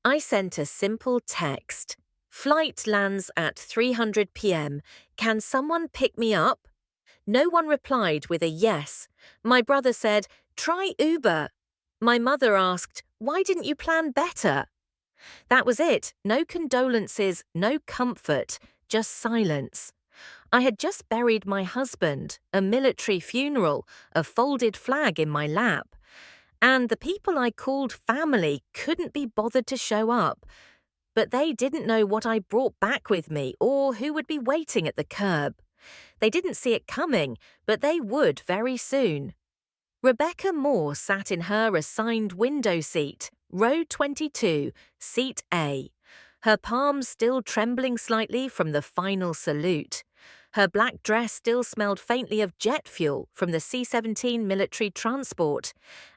I sent a simple text. Flight lands at 300 p.m. Can someone pick me up? No one replied with a yes. My brother said, try Uber. My mother asked, why didn't you plan better? That was it. No condolences, no comfort, just silence. I had just buried my husband, a military funeral, a folded flag in my lap. And the people I called family couldn't be bothered to show up. But they didn't know what I brought back with me or who would be waiting at the curb. They didn't see it coming, but they would very soon. Rebecca Moore sat in her assigned window seat, row 22, seat A, her palms still trembling slightly from the final salute. Her black dress still smelled faintly of jet fuel from the C-17 military transport,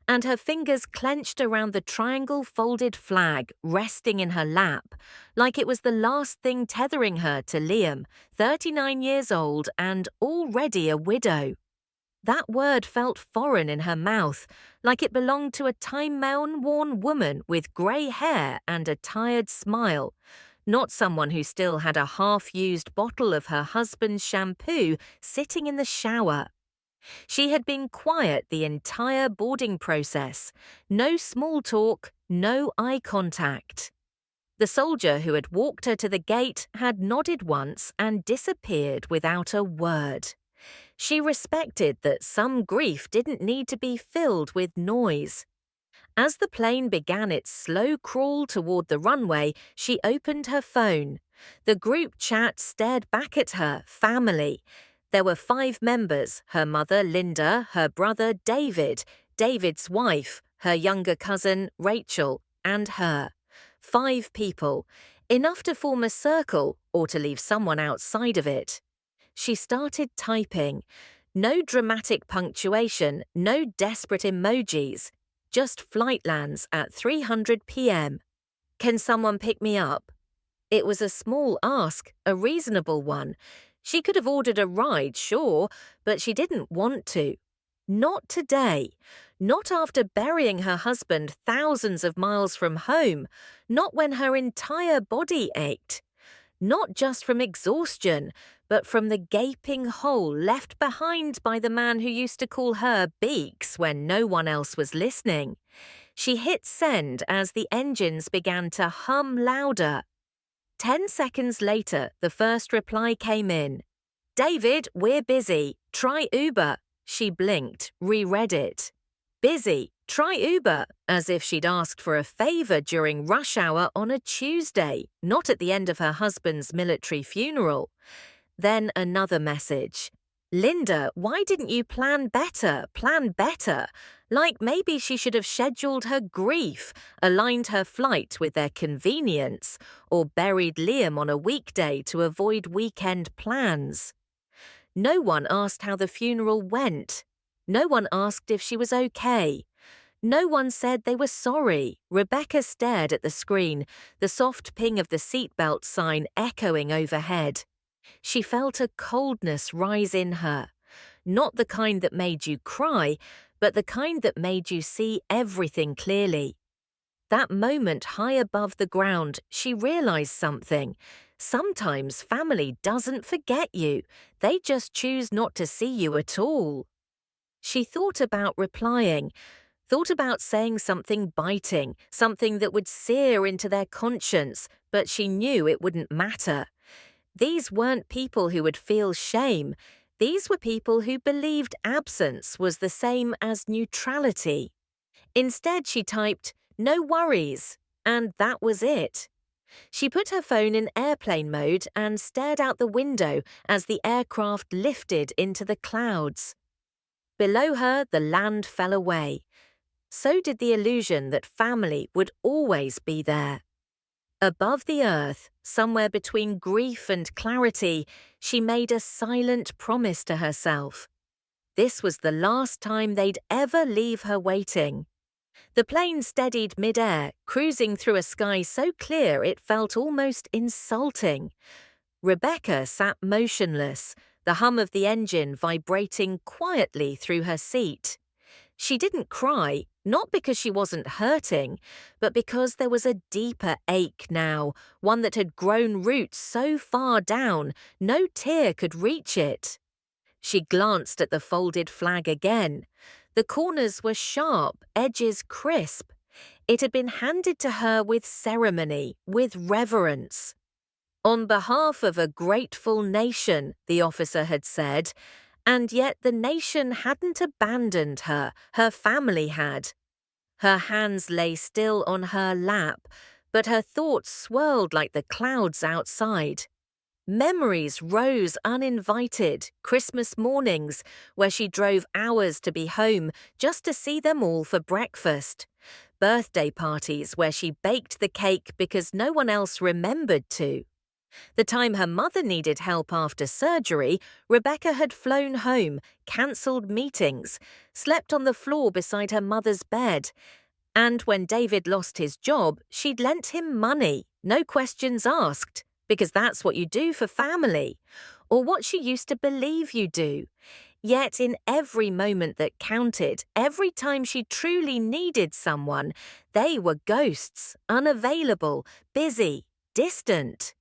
and her fingers clenched around the triangle folded flag resting in her lap, like it was the last thing tethering her to Liam, 39 years old and already a widow. That word felt foreign in her mouth, like it belonged to a time-worn woman with grey hair and a tired smile, not someone who still had a half-used bottle of her husband's shampoo sitting in the shower. She had been quiet the entire boarding process. No small talk, no eye contact. The soldier who had walked her to the gate had nodded once and disappeared without a word. She respected that some grief didn't need to be filled with noise. As the plane began its slow crawl toward the runway, she opened her phone. The group chat stared back at her, family. There were 5 members, her mother, Linda, her brother, David, David's wife, her younger cousin, Rachel, and her. 5 people, enough to form a circle or to leave someone outside of it. She started typing. No dramatic punctuation, no desperate emojis. Just flight lands at 300 p.m. Can someone pick me up? It was a small ask, a reasonable one. She could have ordered a ride, sure, but she didn't want to. Not today. Not after burying her husband thousands of miles from home. Not when her entire body ached. Not just from exhaustion, but from the gaping hole left behind by the man who used to call her Beaks when no one else was listening. She hit send as the engines began to hum louder. 10 seconds later, the first reply came in. David, we're busy. Try Uber. She blinked, reread it. Busy. Try Uber, as if she'd asked for a favor during rush hour on a Tuesday, not at the end of her husband's military funeral. Then another message. Linda, why didn't you plan better? Plan better. Like maybe she should have scheduled her grief, aligned her flight with their convenience, or buried Liam on a weekday to avoid weekend plans. No one asked how the funeral went. No one asked if she was okay. No one said they were sorry. Rebecca stared at the screen, the soft ping of the seatbelt sign echoing overhead. She felt a coldness rise in her. Not the kind that made you cry, but the kind that made you see everything clearly. That moment high above the ground, she realized something. Sometimes family doesn't forget you. They just choose not to see you at all. She thought about replying, thought about saying something biting, something that would sear into their conscience, but she knew it wouldn't matter. These weren't people who would feel shame. These were people who believed absence was the same as neutrality. Instead, she typed, "No worries," and that was it. She put her phone in airplane mode and stared out the window as the aircraft lifted into the clouds. Below her, the land fell away. So did the illusion that family would always be there. Above the earth, somewhere between grief and clarity, she made a silent promise to herself. This was the last time they'd ever leave her waiting. The plane steadied mid-air, cruising through a sky so clear it felt almost insulting. Rebecca sat motionless, the hum of the engine vibrating quietly through her seat. She didn't cry, not because she wasn't hurting, but because there was a deeper ache now, one that had grown roots so far down, no tear could reach it. She glanced at the folded flag again. The corners were sharp, edges crisp. It had been handed to her with ceremony, with reverence. On behalf of a grateful nation, the officer had said, and yet the nation hadn't abandoned her, her family had. Her hands lay still on her lap, but her thoughts swirled like the clouds outside. Memories rose uninvited, Christmas mornings, where she drove hours to be home just to see them all for breakfast. Birthday parties where she baked the cake because no one else remembered to. The time her mother needed help after surgery, Rebecca had flown home, cancelled meetings, slept on the floor beside her mother's bed. And when David lost his job, she'd lent him money, no questions asked, because that's what you do for family, or what she used to believe you do. Yet in every moment that counted, every time she truly needed someone, they were ghosts, unavailable, busy, distant.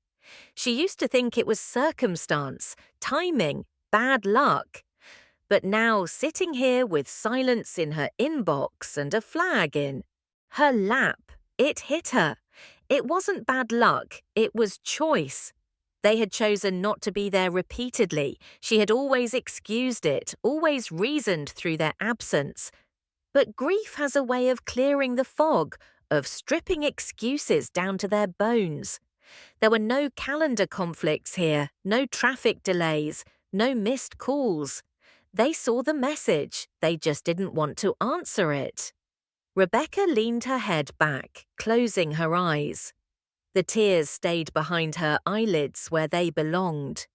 She used to think it was circumstance, timing, bad luck. But now, sitting here with silence in her inbox and a flag in her lap, it hit her. It wasn't bad luck, it was choice. They had chosen not to be there repeatedly. She had always excused it, always reasoned through their absence. But grief has a way of clearing the fog, of stripping excuses down to their bones. There were no calendar conflicts here, no traffic delays, no missed calls. They saw the message, they just didn't want to answer it. Rebecca leaned her head back, closing her eyes. The tears stayed behind her eyelids where they belonged.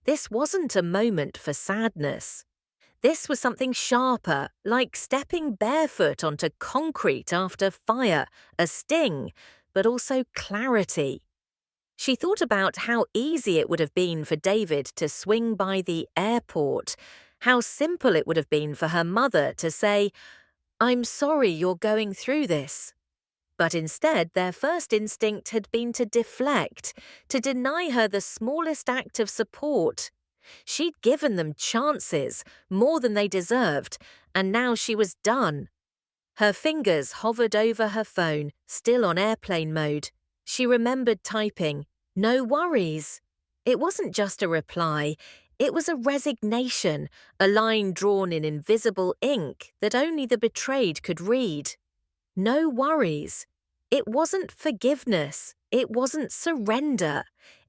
This wasn't a moment for sadness. This was something sharper, like stepping barefoot onto concrete after fire, a sting, but also clarity. She thought about how easy it would have been for David to swing by the airport, how simple it would have been for her mother to say, "I'm sorry you're going through this." But instead, their first instinct had been to deflect, to deny her the smallest act of support. She'd given them chances, more than they deserved, and now she was done. Her fingers hovered over her phone, still on airplane mode. She remembered typing, "No worries." It wasn't just a reply, it was a resignation, a line drawn in invisible ink that only the betrayed could read. No worries. It wasn't forgiveness, it wasn't surrender.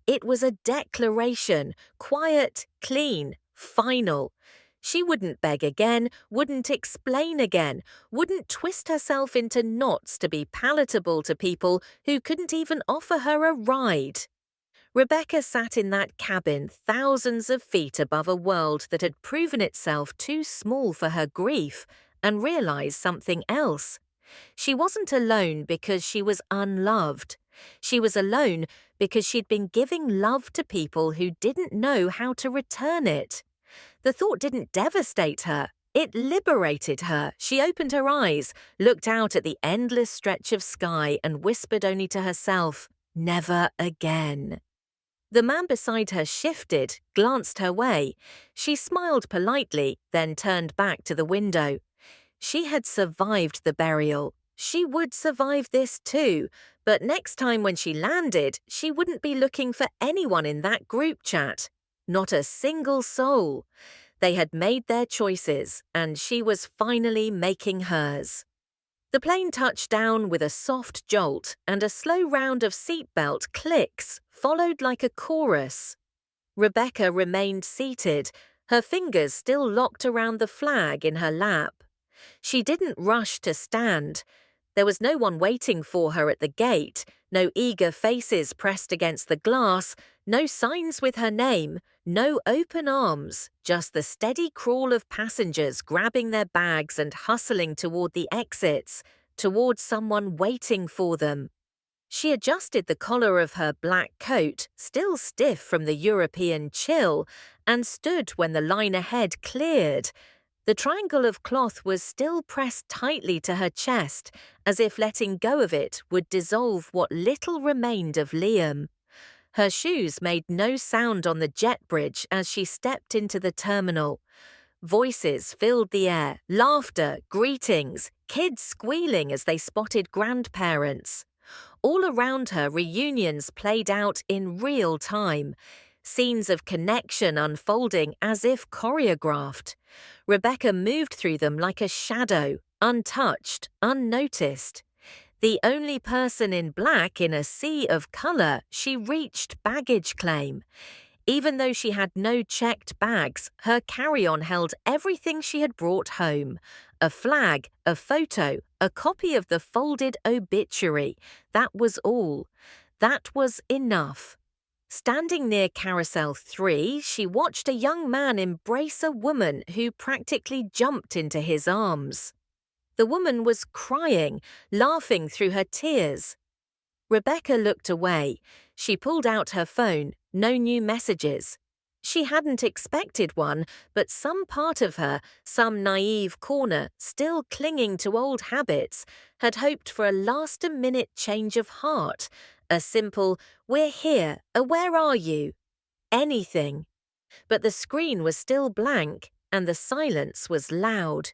It was a declaration, quiet, clean, final. She wouldn't beg again, wouldn't explain again, wouldn't twist herself into knots to be palatable to people who couldn't even offer her a ride. Rebecca sat in that cabin thousands of feet above a world that had proven itself too small for her grief, and realized something else. She wasn't alone because she was unloved. She was alone because she'd been giving love to people who didn't know how to return it. The thought didn't devastate her. It liberated her. She opened her eyes, looked out at the endless stretch of sky and whispered only to herself, "Never again." The man beside her shifted, glanced her way. She smiled politely, then turned back to the window. She had survived the burial. She would survive this too, but next time when she landed, she wouldn't be looking for anyone in that group chat. Not a single soul. They had made their choices, and she was finally making hers. The plane touched down with a soft jolt, and a slow round of seatbelt clicks followed like a chorus. Rebecca remained seated, her fingers still locked around the flag in her lap. She didn't rush to stand. There was no one waiting for her at the gate, no eager faces pressed against the glass, no signs with her name, no open arms, just the steady crawl of passengers grabbing their bags and hustling toward the exits, toward someone waiting for them. She adjusted the collar of her black coat, still stiff from the European chill, and stood when the line ahead cleared. The triangle of cloth was still pressed tightly to her chest, as if letting go of it would dissolve what little remained of Liam. Her shoes made no sound on the jet bridge as she stepped into the terminal. Voices filled the air, laughter, greetings, kids squealing as they spotted grandparents. All around her, reunions played out in real time, scenes of connection unfolding as if choreographed. Rebecca moved through them like a shadow, untouched, unnoticed. The only person in black in a sea of colour, she reached baggage claim. Even though she had no checked bags, her carry-on held everything she had brought home. A flag, a photo, a copy of the folded obituary. That was all. That was enough. Standing near Carousel 3, she watched a young man embrace a woman who practically jumped into his arms. The woman was crying, laughing through her tears. Rebecca looked away. She pulled out her phone. No new messages. She hadn't expected one, but some part of her, some naive corner, still clinging to old habits, had hoped for a last-minute change of heart. A simple, "We're here, where are you?" Anything. But the screen was still blank, and the silence was loud.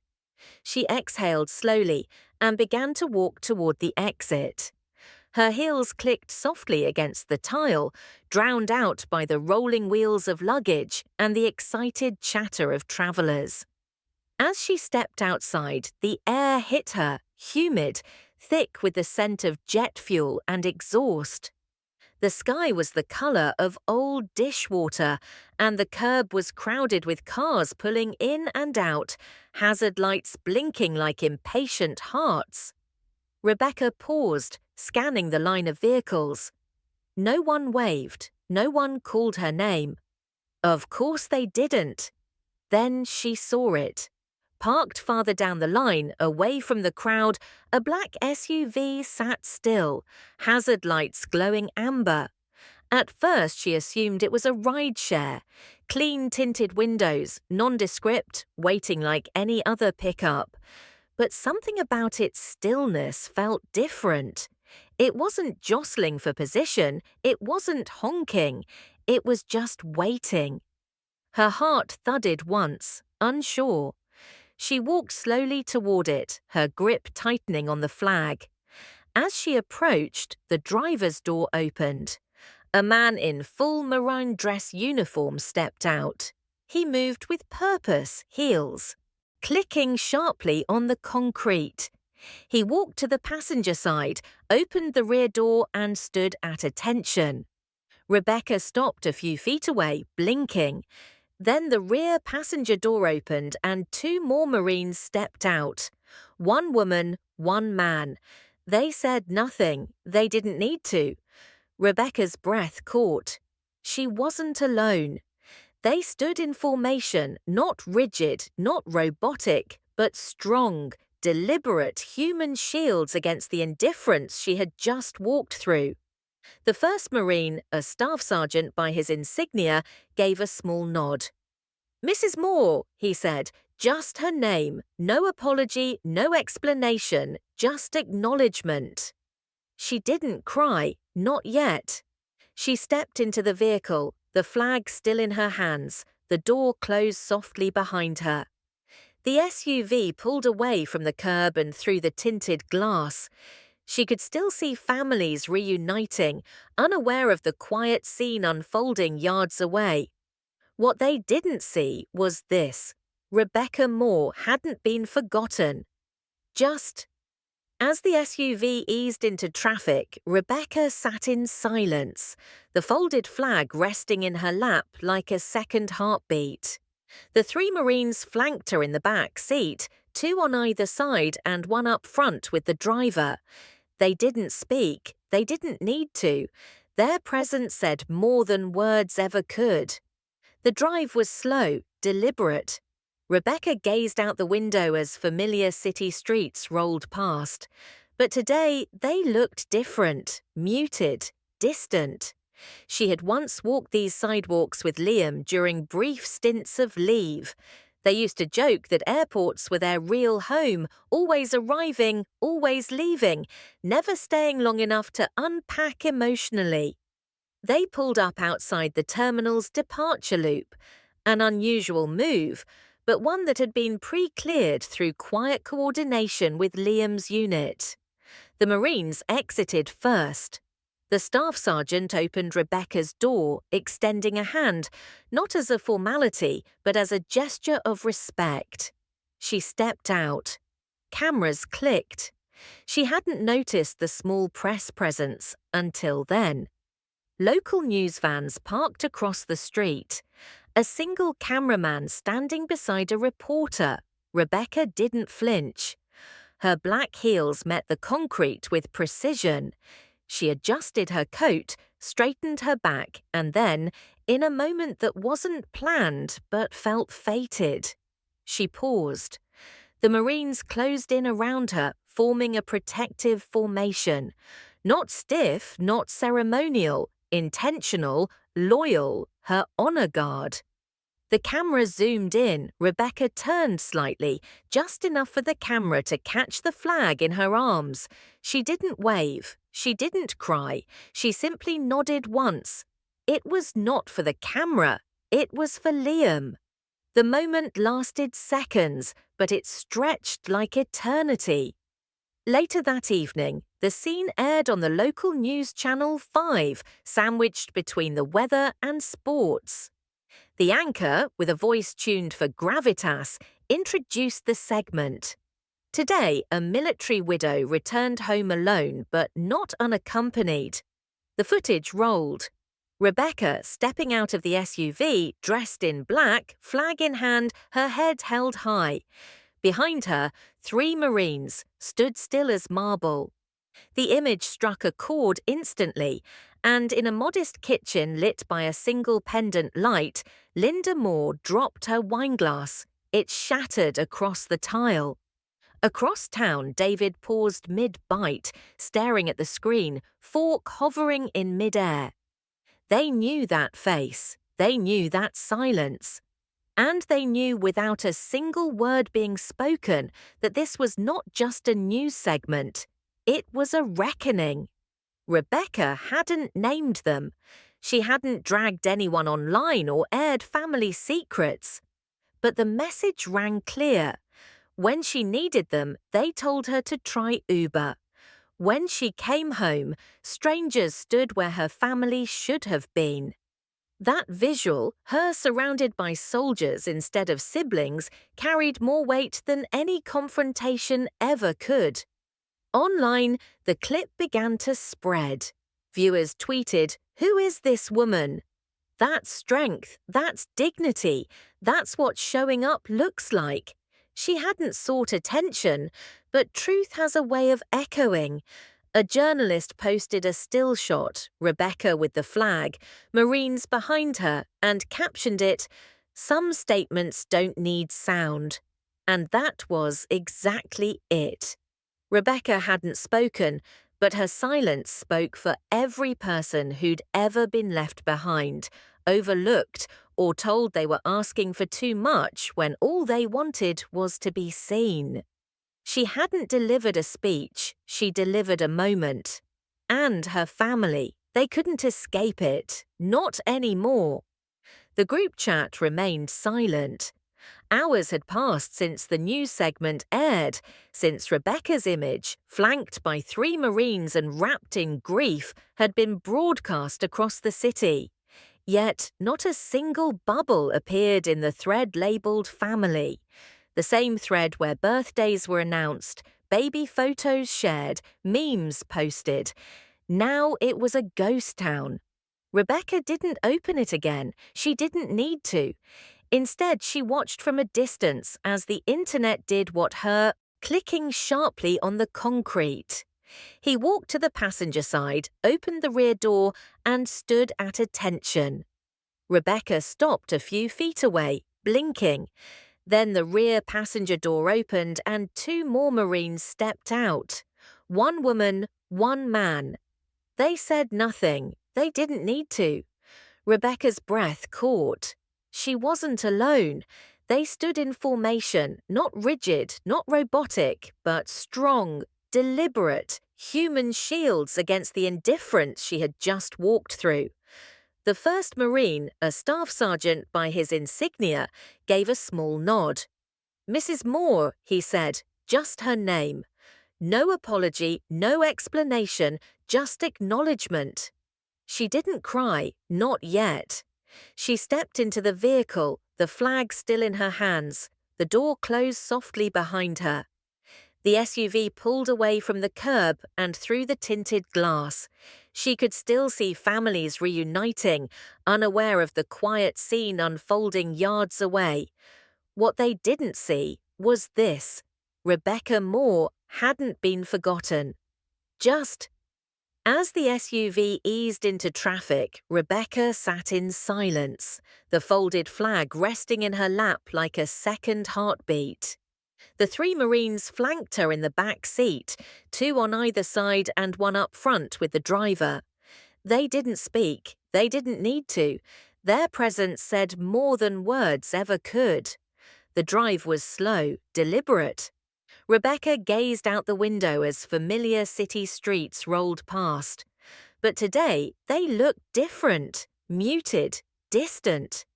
She exhaled slowly and began to walk toward the exit. Her heels clicked softly against the tile, drowned out by the rolling wheels of luggage and the excited chatter of travellers. As she stepped outside, the air hit her, humid, thick with the scent of jet fuel and exhaust. The sky was the colour of old dishwater, and the curb was crowded with cars pulling in and out, hazard lights blinking like impatient hearts. Rebecca paused, scanning the line of vehicles. No one waved, no one called her name. Of course they didn't. Then she saw it. Parked farther down the line, away from the crowd, a black SUV sat still, hazard lights glowing amber. At first she assumed it was a rideshare. Clean tinted windows, nondescript, waiting like any other pickup. But something about its stillness felt different. It wasn't jostling for position, it wasn't honking, it was just waiting. Her heart thudded once, unsure. She walked slowly toward it, her grip tightening on the flag. As she approached, the driver's door opened. A man in full maroon dress uniform stepped out. He moved with purpose, heels, clicking sharply on the concrete. He walked to the passenger side, opened the rear door and stood at attention. Rebecca stopped a few feet away, blinking. Then the rear passenger door opened and two more Marines stepped out. One woman, one man. They said nothing. They didn't need to. Rebecca's breath caught. She wasn't alone. They stood in formation, not rigid, not robotic, but strong, deliberate human shields against the indifference she had just walked through. The first Marine, a staff sergeant by his insignia, gave a small nod. "Mrs. Moore," he said, just her name, no apology, no explanation, just acknowledgement. She didn't cry, not yet. She stepped into the vehicle, the flag still in her hands, the door closed softly behind her. The SUV pulled away from the curb and through the tinted glass. She could still see families reuniting, unaware of the quiet scene unfolding yards away. What they didn't see was this. Rebecca Moore hadn't been forgotten. Just as the SUV eased into traffic, Rebecca sat in silence, the folded flag resting in her lap like a second heartbeat. The three Marines flanked her in the back seat, two on either side and one up front with the driver. They didn't speak, they didn't need to. Their presence said more than words ever could. The drive was slow, deliberate. Rebecca gazed out the window as familiar city streets rolled past. But today they looked different, muted, distant. She had once walked these sidewalks with Liam during brief stints of leave. They used to joke that airports were their real home, always arriving, always leaving, never staying long enough to unpack emotionally. They pulled up outside the terminal's departure loop, an unusual move, but one that had been pre-cleared through quiet coordination with Liam's unit. The Marines exited first. The staff sergeant opened Rebecca's door, extending a hand, not as a formality, but as a gesture of respect. She stepped out. Cameras clicked. She hadn't noticed the small press presence until then. Local news vans parked across the street. A single cameraman standing beside a reporter. Rebecca didn't flinch. Her black heels met the concrete with precision. She adjusted her coat, straightened her back, and then, in a moment that wasn't planned but felt fated, she paused. The Marines closed in around her, forming a protective formation. Not stiff, not ceremonial, intentional, loyal, her honor guard. The camera zoomed in. Rebecca turned slightly, just enough for the camera to catch the flag in her arms. She didn't wave. She didn't cry. She simply nodded once. It was not for the camera. It was for Liam. The moment lasted seconds, but it stretched like eternity. Later that evening, the scene aired on the local news channel 5, sandwiched between the weather and sports. The anchor, with a voice tuned for gravitas, introduced the segment. Today, a military widow returned home alone but not unaccompanied. The footage rolled. Rebecca, stepping out of the SUV, dressed in black, flag in hand, her head held high. Behind her, 3 Marines stood still as marble. The image struck a chord instantly, and in a modest kitchen lit by a single pendant light, Linda Moore dropped her wineglass. It shattered across the tile. Across town, David paused mid-bite, staring at the screen, fork hovering in mid-air. They knew that face. They knew that silence. And they knew without a single word being spoken that this was not just a news segment. It was a reckoning. Rebecca hadn't named them. She hadn't dragged anyone online or aired family secrets. But the message rang clear. When she needed them, they told her to try Uber. When she came home, strangers stood where her family should have been. That visual, her surrounded by soldiers instead of siblings, carried more weight than any confrontation ever could. Online, the clip began to spread. Viewers tweeted, "Who is this woman?" That's strength, that's dignity, that's what showing up looks like. She hadn't sought attention, but truth has a way of echoing. A journalist posted a still shot, Rebecca with the flag, Marines behind her, and captioned it, "Some statements don't need sound." And that was exactly it. Rebecca hadn't spoken, but her silence spoke for every person who'd ever been left behind, overlooked, or told they were asking for too much when all they wanted was to be seen. She hadn't delivered a speech, she delivered a moment. And her family, they couldn't escape it, not anymore. The group chat remained silent. Hours had passed since the news segment aired, since Rebecca's image, flanked by 3 Marines and wrapped in grief, had been broadcast across the city. Yet not a single bubble appeared in the thread labelled family. The same thread where birthdays were announced, baby photos shared, memes posted. Now it was a ghost town. Rebecca didn't open it again. She didn't need to. Instead, she watched from a distance as the internet did what her clicking sharply on the concrete. He walked to the passenger side, opened the rear door, and stood at attention. Rebecca stopped a few feet away, blinking. Then the rear passenger door opened and 2 more Marines stepped out. 1 woman, 1 man. They said nothing. They didn't need to. Rebecca's breath caught. She wasn't alone. They stood in formation, not rigid, not robotic, but strong, deliberate, human shields against the indifference she had just walked through. The first Marine, a staff sergeant by his insignia, gave a small nod. "Mrs. Moore," he said, just her name. No apology, no explanation, just acknowledgement. She didn't cry, not yet. She stepped into the vehicle, the flag still in her hands. The door closed softly behind her. The SUV pulled away from the curb and through the tinted glass. She could still see families reuniting, unaware of the quiet scene unfolding yards away. What they didn't see was this: Rebecca Moore hadn't been forgotten. Just as the SUV eased into traffic, Rebecca sat in silence, the folded flag resting in her lap like a second heartbeat. The three Marines flanked her in the back seat, two on either side and one up front with the driver. They didn't speak, they didn't need to. Their presence said more than words ever could. The drive was slow, deliberate. Rebecca gazed out the window as familiar city streets rolled past. But today, they looked different, muted, distant.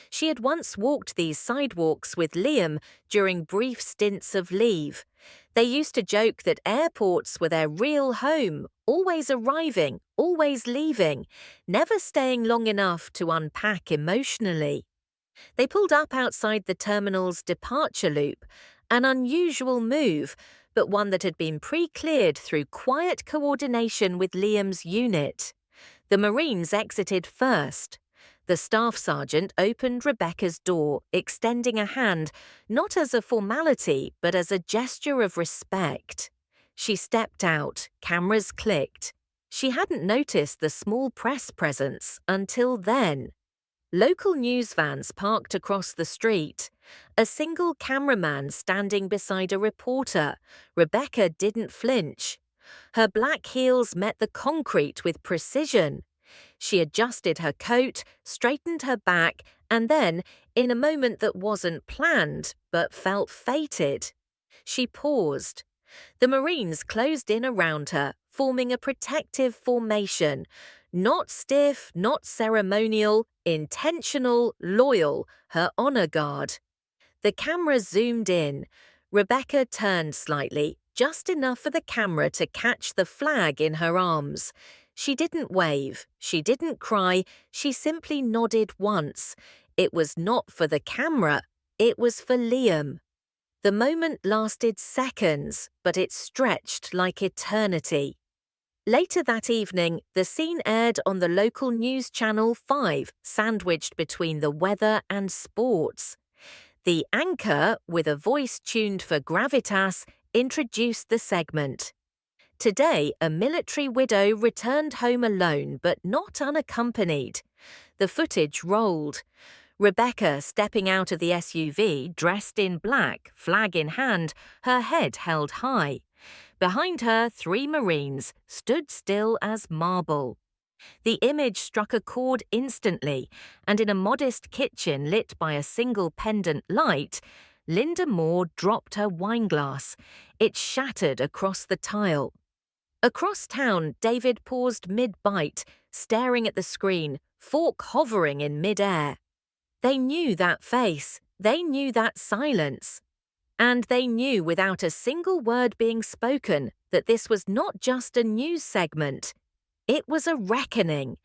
She had once walked these sidewalks with Liam during brief stints of leave. They used to joke that airports were their real home, always arriving, always leaving, never staying long enough to unpack emotionally. They pulled up outside the terminal's departure loop, an unusual move, but one that had been pre-cleared through quiet coordination with Liam's unit. The Marines exited first. The staff sergeant opened Rebecca's door, extending a hand, not as a formality, but as a gesture of respect. She stepped out, cameras clicked. She hadn't noticed the small press presence until then. Local news vans parked across the street. A single cameraman standing beside a reporter. Rebecca didn't flinch. Her black heels met the concrete with precision. She adjusted her coat, straightened her back, and then, in a moment that wasn't planned but felt fated, she paused. The Marines closed in around her, forming a protective formation. Not stiff, not ceremonial, intentional, loyal, her honor guard. The camera zoomed in. Rebecca turned slightly, just enough for the camera to catch the flag in her arms. She didn't wave, she didn't cry, she simply nodded once. It was not for the camera, it was for Liam. The moment lasted seconds, but it stretched like eternity. Later that evening, the scene aired on the local news channel 5, sandwiched between the weather and sports. The anchor, with a voice tuned for gravitas, introduced the segment. Today, a military widow returned home alone but not unaccompanied. The footage rolled. Rebecca stepping out of the SUV, dressed in black, flag in hand, her head held high. Behind her, three Marines stood still as marble. The image struck a chord instantly, and in a modest kitchen lit by a single pendant light, Linda Moore dropped her wineglass. It shattered across the tile. Across town, David paused mid-bite, staring at the screen, fork hovering in mid-air. They knew that face. They knew that silence. And they knew without a single word being spoken that this was not just a news segment. It was a reckoning.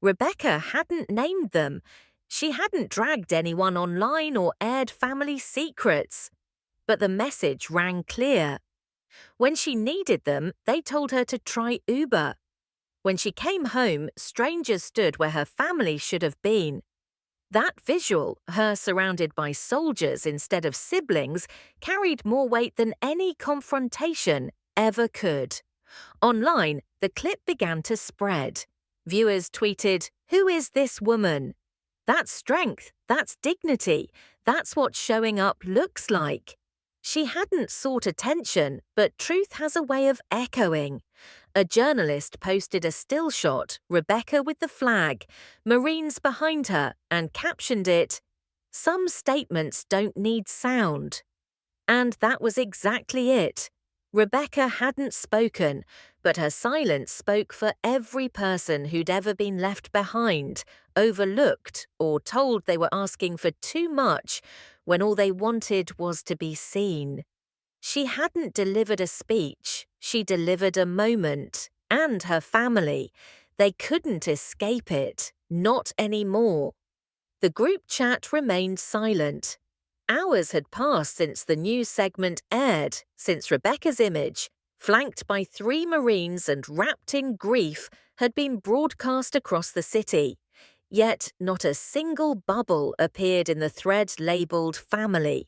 Rebecca hadn't named them. She hadn't dragged anyone online or aired family secrets. But the message rang clear. When she needed them, they told her to try Uber. When she came home, strangers stood where her family should have been. That visual, her surrounded by soldiers instead of siblings, carried more weight than any confrontation ever could. Online, the clip began to spread. Viewers tweeted, "Who is this woman?" That's strength, that's dignity, that's what showing up looks like. She hadn't sought attention, but truth has a way of echoing. A journalist posted a still shot, Rebecca with the flag, Marines behind her, and captioned it, Some statements don't need sound. And that was exactly it. Rebecca hadn't spoken, but her silence spoke for every person who'd ever been left behind, overlooked, or told they were asking for too much when all they wanted was to be seen. She hadn't delivered a speech, she delivered a moment, and her family. They couldn't escape it, not anymore. The group chat remained silent. Hours had passed since the news segment aired, since Rebecca's image, flanked by 3 Marines and wrapped in grief, had been broadcast across the city. Yet not a single bubble appeared in the thread labelled family.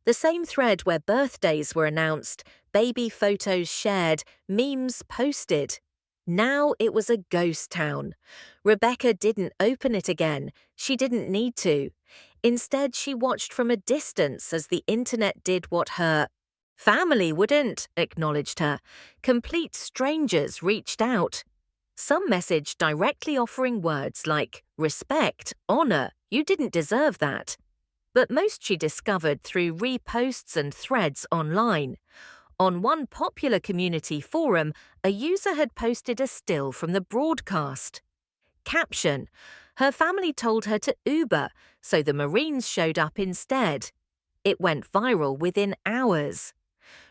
The same thread where birthdays were announced, baby photos shared, memes posted. Now it was a ghost town. Rebecca didn't open it again. She didn't need to. Instead, she watched from a distance as the internet did what her family wouldn't, acknowledged her. Complete strangers reached out. Some messaged directly offering words like respect, honor, you didn't deserve that. But most she discovered through reposts and threads online. On one popular community forum, a user had posted a still from the broadcast. Caption: her family told her to Uber, so the Marines showed up instead. It went viral within hours.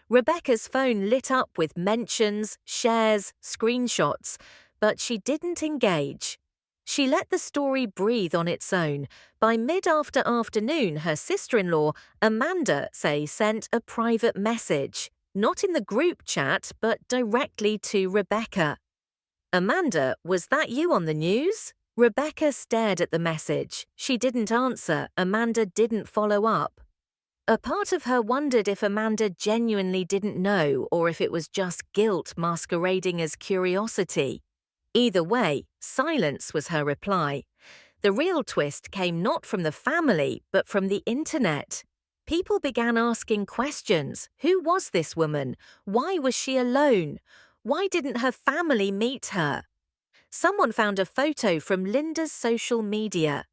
Rebecca's phone lit up with mentions, shares, screenshots, but she didn't engage. She let the story breathe on its own. By mid-afternoon, her sister-in-law, Amanda, sent a private message, not in the group chat, but directly to Rebecca. Amanda, was that you on the news? Rebecca stared at the message. She didn't answer. Amanda didn't follow up. A part of her wondered if Amanda genuinely didn't know or if it was just guilt masquerading as curiosity. Either way, silence was her reply. The real twist came not from the family, but from the internet. People began asking questions. Who was this woman? Why was she alone? Why didn't her family meet her? Someone found a photo from Linda's social media.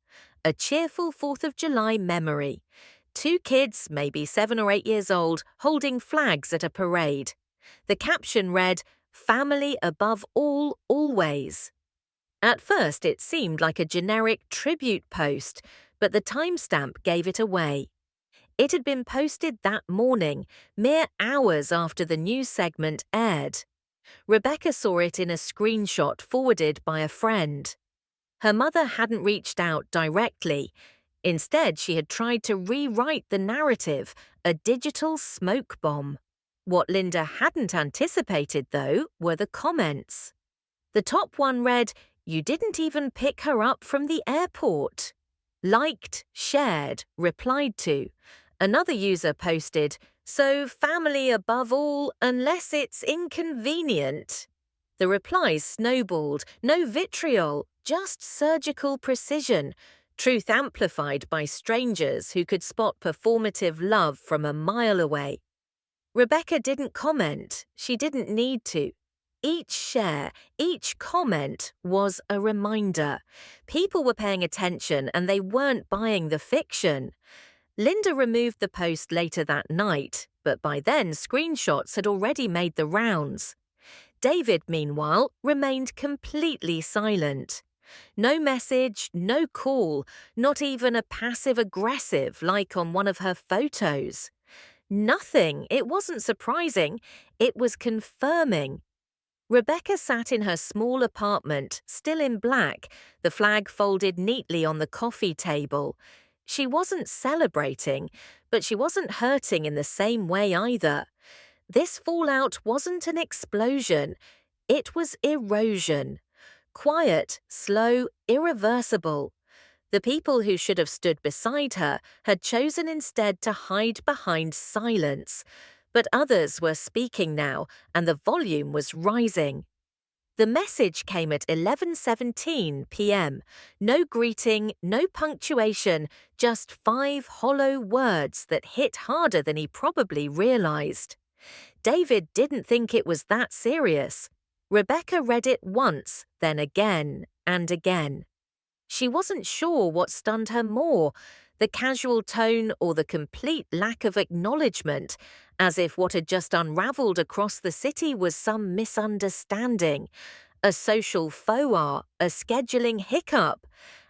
A cheerful 4th of July memory. 2 kids, maybe 7 or 8 years old, holding flags at a parade. The caption read, "Family above all, always." At first, it seemed like a generic tribute post, but the timestamp gave it away. It had been posted that morning, mere hours after the news segment aired. Rebecca saw it in a screenshot forwarded by a friend. Her mother hadn't reached out directly. Instead, she had tried to rewrite the narrative, a digital smoke bomb. What Linda hadn't anticipated, though, were the comments. The top one read, "You didn't even pick her up from the airport." Liked, shared, replied to. Another user posted, "So family above all, unless it's inconvenient." The replies snowballed, no vitriol, just surgical precision, truth amplified by strangers who could spot performative love from a mile away. Rebecca didn't comment. She didn't need to. Each share, each comment was a reminder. People were paying attention and they weren't buying the fiction. Linda removed the post later that night, but by then screenshots had already made the rounds. David, meanwhile, remained completely silent. No message, no call, not even a passive-aggressive like on one of her photos. Nothing. It wasn't surprising. It was confirming. Rebecca sat in her small apartment, still in black, the flag folded neatly on the coffee table. She wasn't celebrating, but she wasn't hurting in the same way either. This fallout wasn't an explosion. It was erosion. Quiet, slow, irreversible. The people who should have stood beside her had chosen instead to hide behind silence, but others were speaking now, and the volume was rising. The message came at 11:17 p.m. No greeting, no punctuation, just 5 hollow words that hit harder than he probably realized. David didn't think it was that serious. Rebecca read it once, then again and again. She wasn't sure what stunned her more, The casual tone or the complete lack of acknowledgement, as if what had just unravelled across the city was some misunderstanding, a social faux pas, a scheduling hiccup,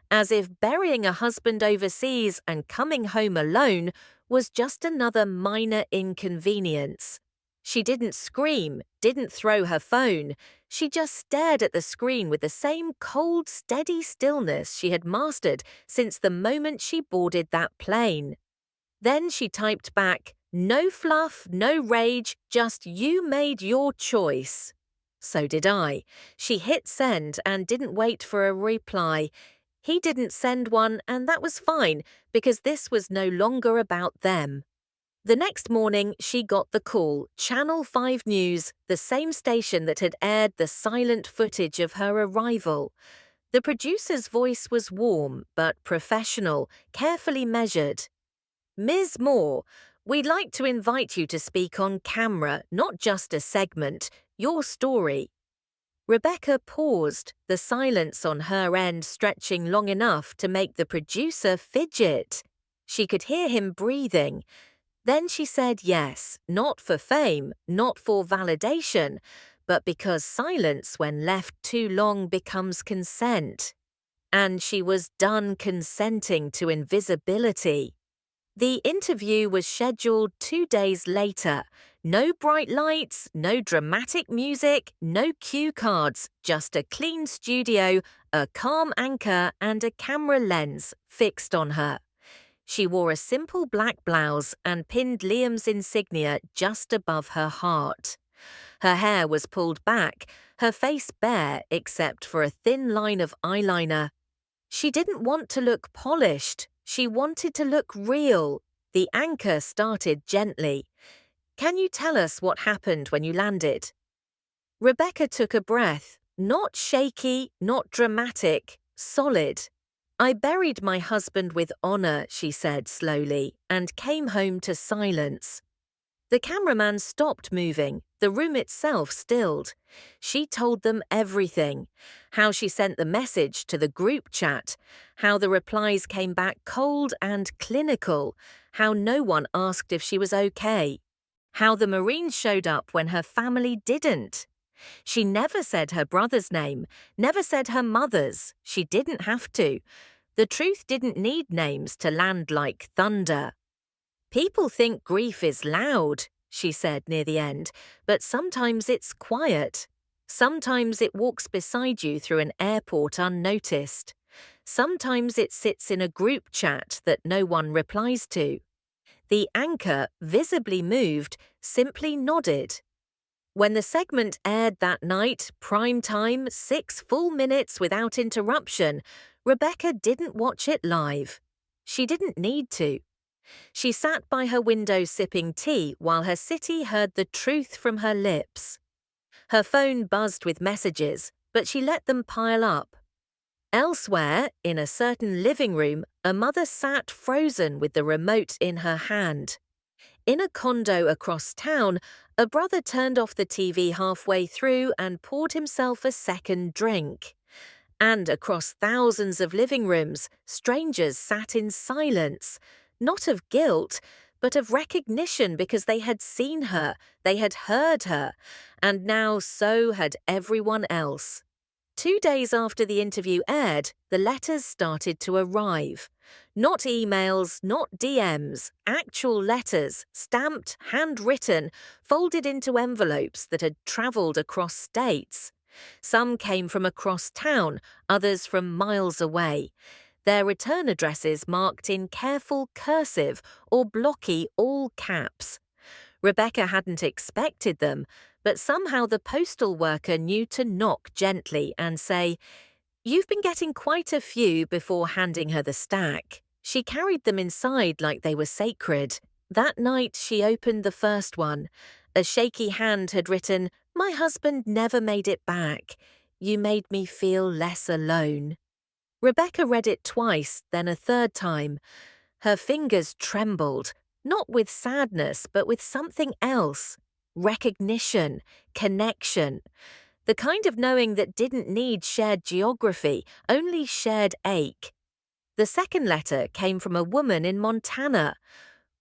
as if burying a husband overseas and coming home alone was just another minor inconvenience. She didn't scream, didn't throw her phone. She just stared at the screen with the same cold, steady stillness she had mastered since the moment she boarded that plane. Then she typed back, "No fluff, no rage, just you made your choice." So did I. She hit send and didn't wait for a reply. He didn't send one, and that was fine, because this was no longer about them. The next morning, she got the call, Channel 5 News, the same station that had aired the silent footage of her arrival. The producer's voice was warm but professional, carefully measured. "Ms. Moore, we'd like to invite you to speak on camera, not just a segment, your story." Rebecca paused, the silence on her end stretching long enough to make the producer fidget. She could hear him breathing. Then she said yes, not for fame, not for validation, but because silence when left too long becomes consent. And she was done consenting to invisibility. The interview was scheduled 2 days later. No bright lights, no dramatic music, no cue cards, just a clean studio, a calm anchor, and a camera lens fixed on her. She wore a simple black blouse and pinned Liam's insignia just above her heart. Her hair was pulled back, her face bare except for a thin line of eyeliner. She didn't want to look polished. She wanted to look real. The anchor started gently. "Can you tell us what happened when you landed?" Rebecca took a breath. Not shaky, not dramatic, solid. "I buried my husband with honor," she said slowly, and came home to silence. The cameraman stopped moving. The room itself stilled. She told them everything. How she sent the message to the group chat. How the replies came back cold and clinical. How no one asked if she was okay. How the Marines showed up when her family didn't. She never said her brother's name, never said her mother's. She didn't have to. The truth didn't need names to land like thunder. "People think grief is loud," she said near the end, "but sometimes it's quiet. Sometimes it walks beside you through an airport unnoticed. Sometimes it sits in a group chat that no one replies to." The anchor, visibly moved, simply nodded. When the segment aired that night, prime time, 6 full minutes without interruption, Rebecca didn't watch it live. She didn't need to. She sat by her window sipping tea while her city heard the truth from her lips. Her phone buzzed with messages, but she let them pile up. Elsewhere, in a certain living room, a mother sat frozen with the remote in her hand. In a condo across town, a brother turned off the TV halfway through and poured himself a second drink. And across thousands of living rooms, strangers sat in silence, not of guilt, but of recognition because they had seen her, they had heard her, and now so had everyone else. 2 days after the interview aired, the letters started to arrive. Not emails, not DMs, actual letters, stamped, handwritten, folded into envelopes that had travelled across states. Some came from across town, others from miles away. Their return addresses marked in careful cursive or blocky all caps. Rebecca hadn't expected them, but somehow the postal worker knew to knock gently and say, "You've been getting quite a few," before handing her the stack. She carried them inside like they were sacred. That night she opened the first one. A shaky hand had written, "My husband never made it back. You made me feel less alone." Rebecca read it twice, then a third time. Her fingers trembled, not with sadness, but with something else. Recognition, connection. The kind of knowing that didn't need shared geography, only shared ache. The second letter came from a woman in Montana.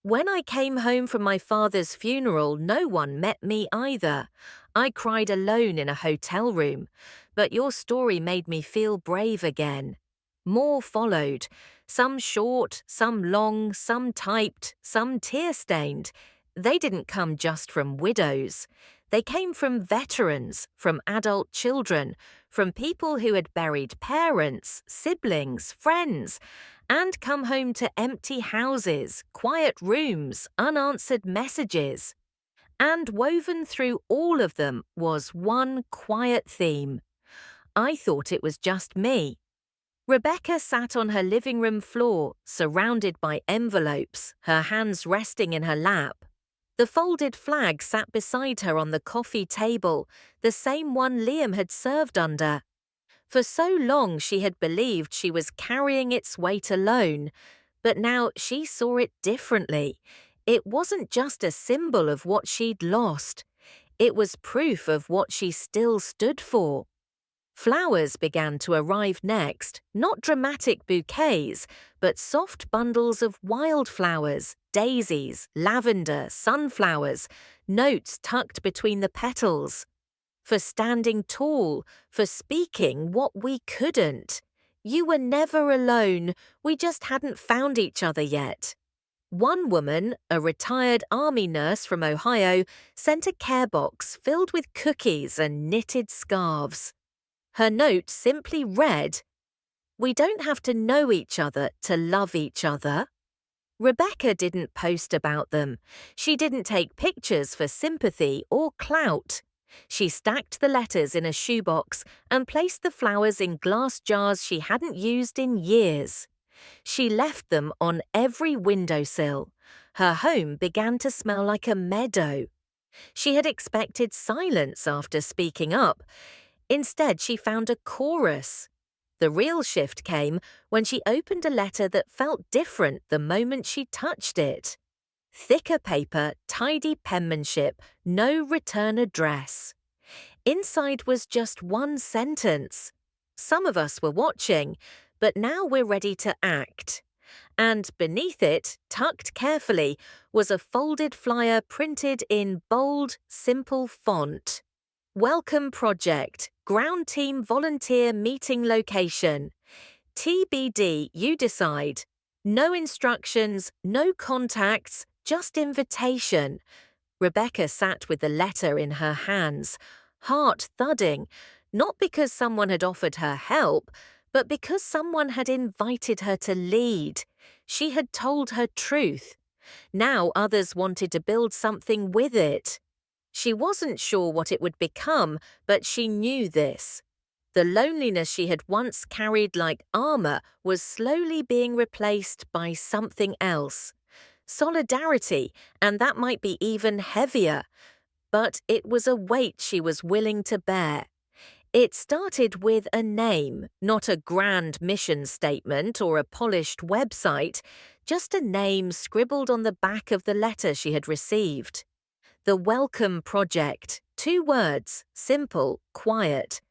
When I came home from my father's funeral, no one met me either. I cried alone in a hotel room, but your story made me feel brave again. More followed, some short, some long, some typed, some tear-stained. They didn't come just from widows. They came from veterans, from adult children, from people who had buried parents, siblings, friends, and come home to empty houses, quiet rooms, unanswered messages. And woven through all of them was one quiet theme. I thought it was just me. Rebecca sat on her living room floor, surrounded by envelopes, her hands resting in her lap. The folded flag sat beside her on the coffee table, the same one Liam had served under. For so long she had believed she was carrying its weight alone, but now she saw it differently. It wasn't just a symbol of what she'd lost. It was proof of what she still stood for. Flowers began to arrive next, not dramatic bouquets, but soft bundles of wildflowers, daisies, lavender, sunflowers, notes tucked between the petals. For standing tall, for speaking what we couldn't. You were never alone, we just hadn't found each other yet. One woman, a retired army nurse from Ohio, sent a care box filled with cookies and knitted scarves. Her note simply read, "We don't have to know each other to love each other." Rebecca didn't post about them. She didn't take pictures for sympathy or clout. She stacked the letters in a shoebox and placed the flowers in glass jars she hadn't used in years. She left them on every windowsill. Her home began to smell like a meadow. She had expected silence after speaking up. Instead, she found a chorus. The real shift came when she opened a letter that felt different the moment she touched it. Thicker paper, tidy penmanship, no return address. Inside was just one sentence. Some of us were watching, but now we're ready to act. And beneath it, tucked carefully, was a folded flyer printed in bold, simple font. Welcome Project, Ground Team Volunteer Meeting Location. TBD, you decide. No instructions, no contacts, just invitation. Rebecca sat with the letter in her hands, heart thudding, not because someone had offered her help, but because someone had invited her to lead. She had told her truth. Now others wanted to build something with it. She wasn't sure what it would become, but she knew this. The loneliness she had once carried like armor was slowly being replaced by something else. Solidarity, and that might be even heavier. But it was a weight she was willing to bear. It started with a name, not a grand mission statement or a polished website, just a name scribbled on the back of the letter she had received. The Welcome Project, 2 words, simple, quiet.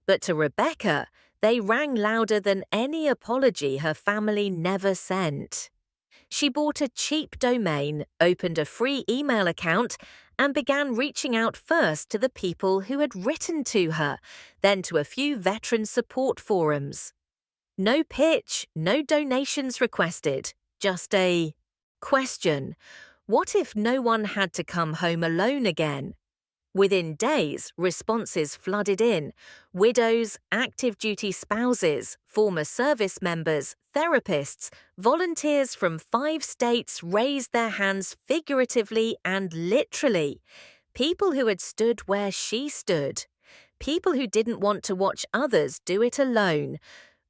But to Rebecca, they rang louder than any apology her family never sent. She bought a cheap domain, opened a free email account, and began reaching out first to the people who had written to her, then to a few veteran support forums. No pitch, no donations requested, just a question. What if no one had to come home alone again? Within days, responses flooded in. Widows, active duty spouses, former service members, therapists, volunteers from 5 states raised their hands figuratively and literally. People who had stood where she stood. People who didn't want to watch others do it alone.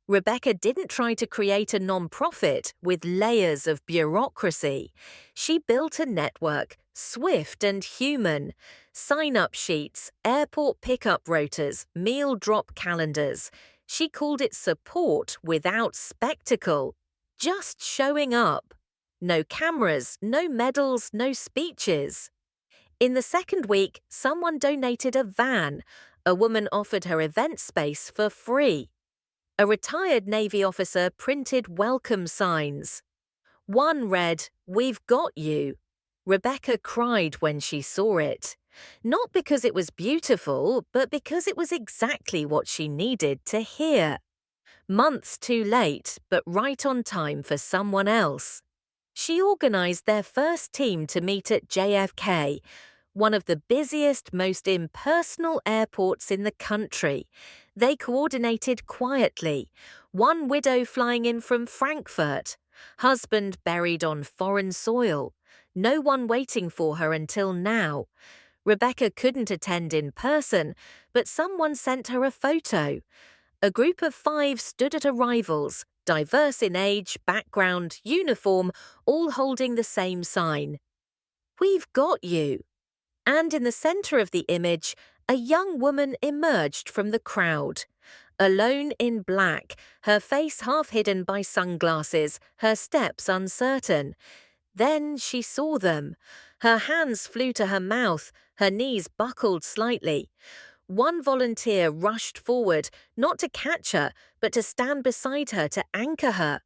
Rebecca didn't try to create a non-profit with layers of bureaucracy. She built a network, swift and human. Sign-up sheets, airport pickup rotas, meal drop calendars. She called it support without spectacle. Just showing up. No cameras, no medals, no speeches. In the second week, someone donated a van. A woman offered her event space for free. A retired Navy officer printed welcome signs. One read, "We've got you." Rebecca cried when she saw it. Not because it was beautiful, but because it was exactly what she needed to hear. Months too late, but right on time for someone else. She organized their first team to meet at JFK, one of the busiest, most impersonal airports in the country. They coordinated quietly, one widow flying in from Frankfurt, husband buried on foreign soil, no one waiting for her until now. Rebecca couldn't attend in person, but someone sent her a photo. A group of 5 stood at arrivals, diverse in age, background, uniform, all holding the same sign. "We've got you." And in the center of the image, a young woman emerged from the crowd. Alone in black, her face half hidden by sunglasses, her steps uncertain. Then she saw them. Her hands flew to her mouth, her knees buckled slightly. One volunteer rushed forward, not to catch her, but to stand beside her to anchor her.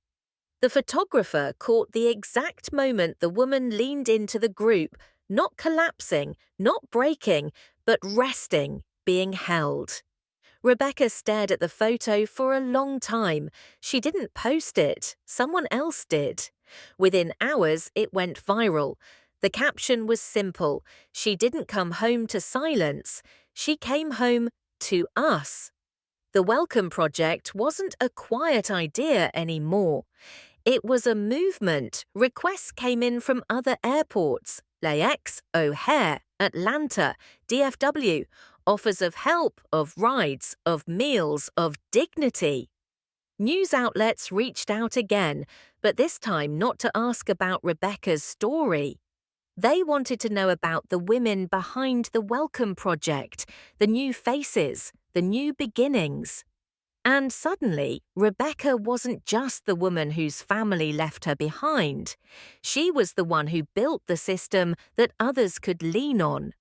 The photographer caught the exact moment the woman leaned into the group, not collapsing, not breaking, but resting, being held. Rebecca stared at the photo for a long time. She didn't post it, someone else did. Within hours, it went viral. The caption was simple: "She didn't come home to silence, she came home to us." The Welcome Project wasn't a quiet idea anymore. It was a movement. Requests came in from other airports: LAX, O'Hare, Atlanta, DFW, offers of help, of rides, of meals, of dignity. News outlets reached out again, but this time not to ask about Rebecca's story. They wanted to know about the women behind the Welcome Project, the new faces, the new beginnings. And suddenly, Rebecca wasn't just the woman whose family left her behind. She was the one who built the system that others could lean on.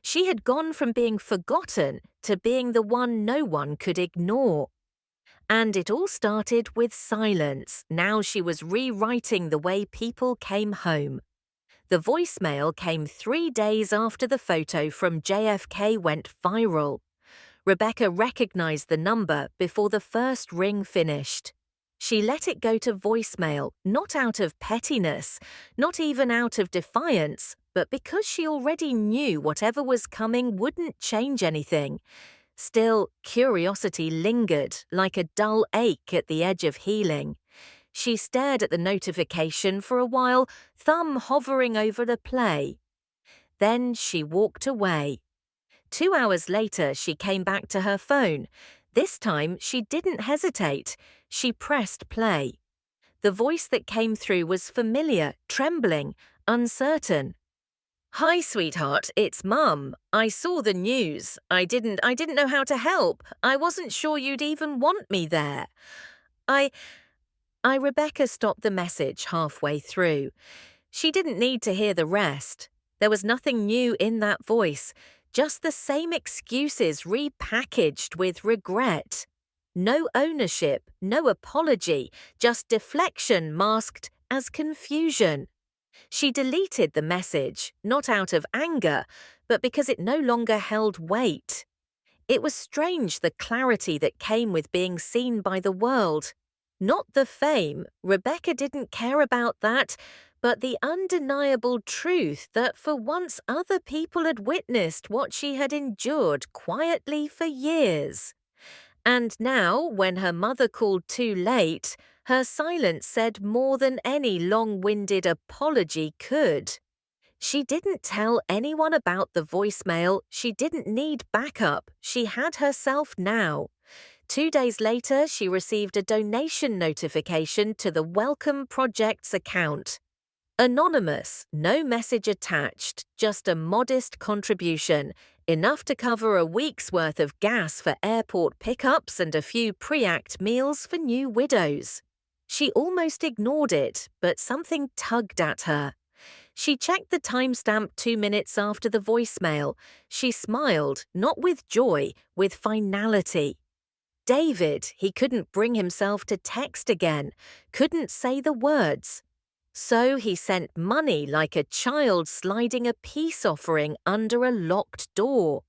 She had gone from being forgotten to being the one no one could ignore. And it all started with silence. Now she was rewriting the way people came home. The voicemail came 3 days after the photo from JFK went viral. Rebecca recognized the number before the first ring finished. She let it go to voicemail, not out of pettiness, not even out of defiance, but because she already knew whatever was coming wouldn't change anything. Still, curiosity lingered, like a dull ache at the edge of healing. She stared at the notification for a while, thumb hovering over the play. Then she walked away. 2 hours later, she came back to her phone. This time, she didn't hesitate. She pressed play. The voice that came through was familiar, trembling, uncertain. "Hi, sweetheart, it's Mum. I saw the news. I didn't know how to help. I wasn't sure you'd even want me there. I Rebecca stopped the message halfway through. She didn't need to hear the rest. There was nothing new in that voice, just the same excuses repackaged with regret. No ownership, no apology, just deflection masked as confusion. She deleted the message, not out of anger, but because it no longer held weight. It was strange, the clarity that came with being seen by the world. Not the fame, Rebecca didn't care about that, but the undeniable truth that for once other people had witnessed what she had endured quietly for years. And now, when her mother called too late, her silence said more than any long-winded apology could. She didn't tell anyone about the voicemail. She didn't need backup. She had herself now. 2 days later, she received a donation notification to the Welcome Project's account. Anonymous, no message attached, just a modest contribution, enough to cover a week's worth of gas for airport pickups and a few pre-act meals for new widows. She almost ignored it, but something tugged at her. She checked the timestamp 2 minutes after the voicemail. She smiled, not with joy, with finality. David, he couldn't bring himself to text again, couldn't say the words. So he sent money like a child sliding a peace offering under a locked door.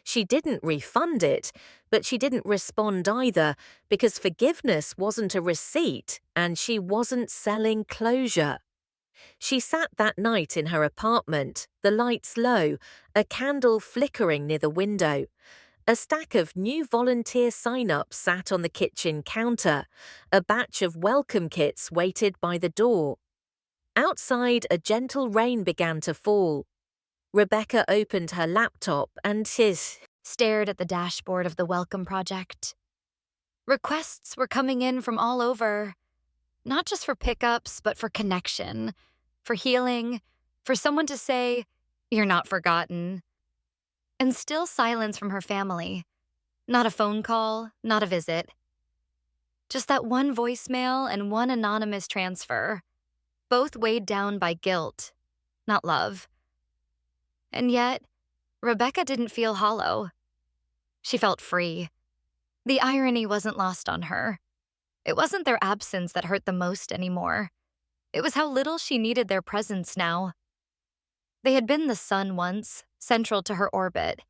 She didn't refund it, but she didn't respond either because forgiveness wasn't a receipt and she wasn't selling closure. She sat that night in her apartment, the lights low, a candle flickering near the window. A stack of new volunteer sign-ups sat on the kitchen counter. A batch of welcome kits waited by the door. Outside, a gentle rain began to fall. Rebecca opened her laptop and stared at the dashboard of the Welcome Project. Requests were coming in from all over, not just for pickups, but for connection, for healing, for someone to say, "You're not forgotten." And still silence from her family. Not a phone call, not a visit. Just that one voicemail and one anonymous transfer, both weighed down by guilt, not love. And yet, Rebecca didn't feel hollow. She felt free. The irony wasn't lost on her. It wasn't their absence that hurt the most anymore. It was how little she needed their presence now. They had been the sun once, central to her orbit.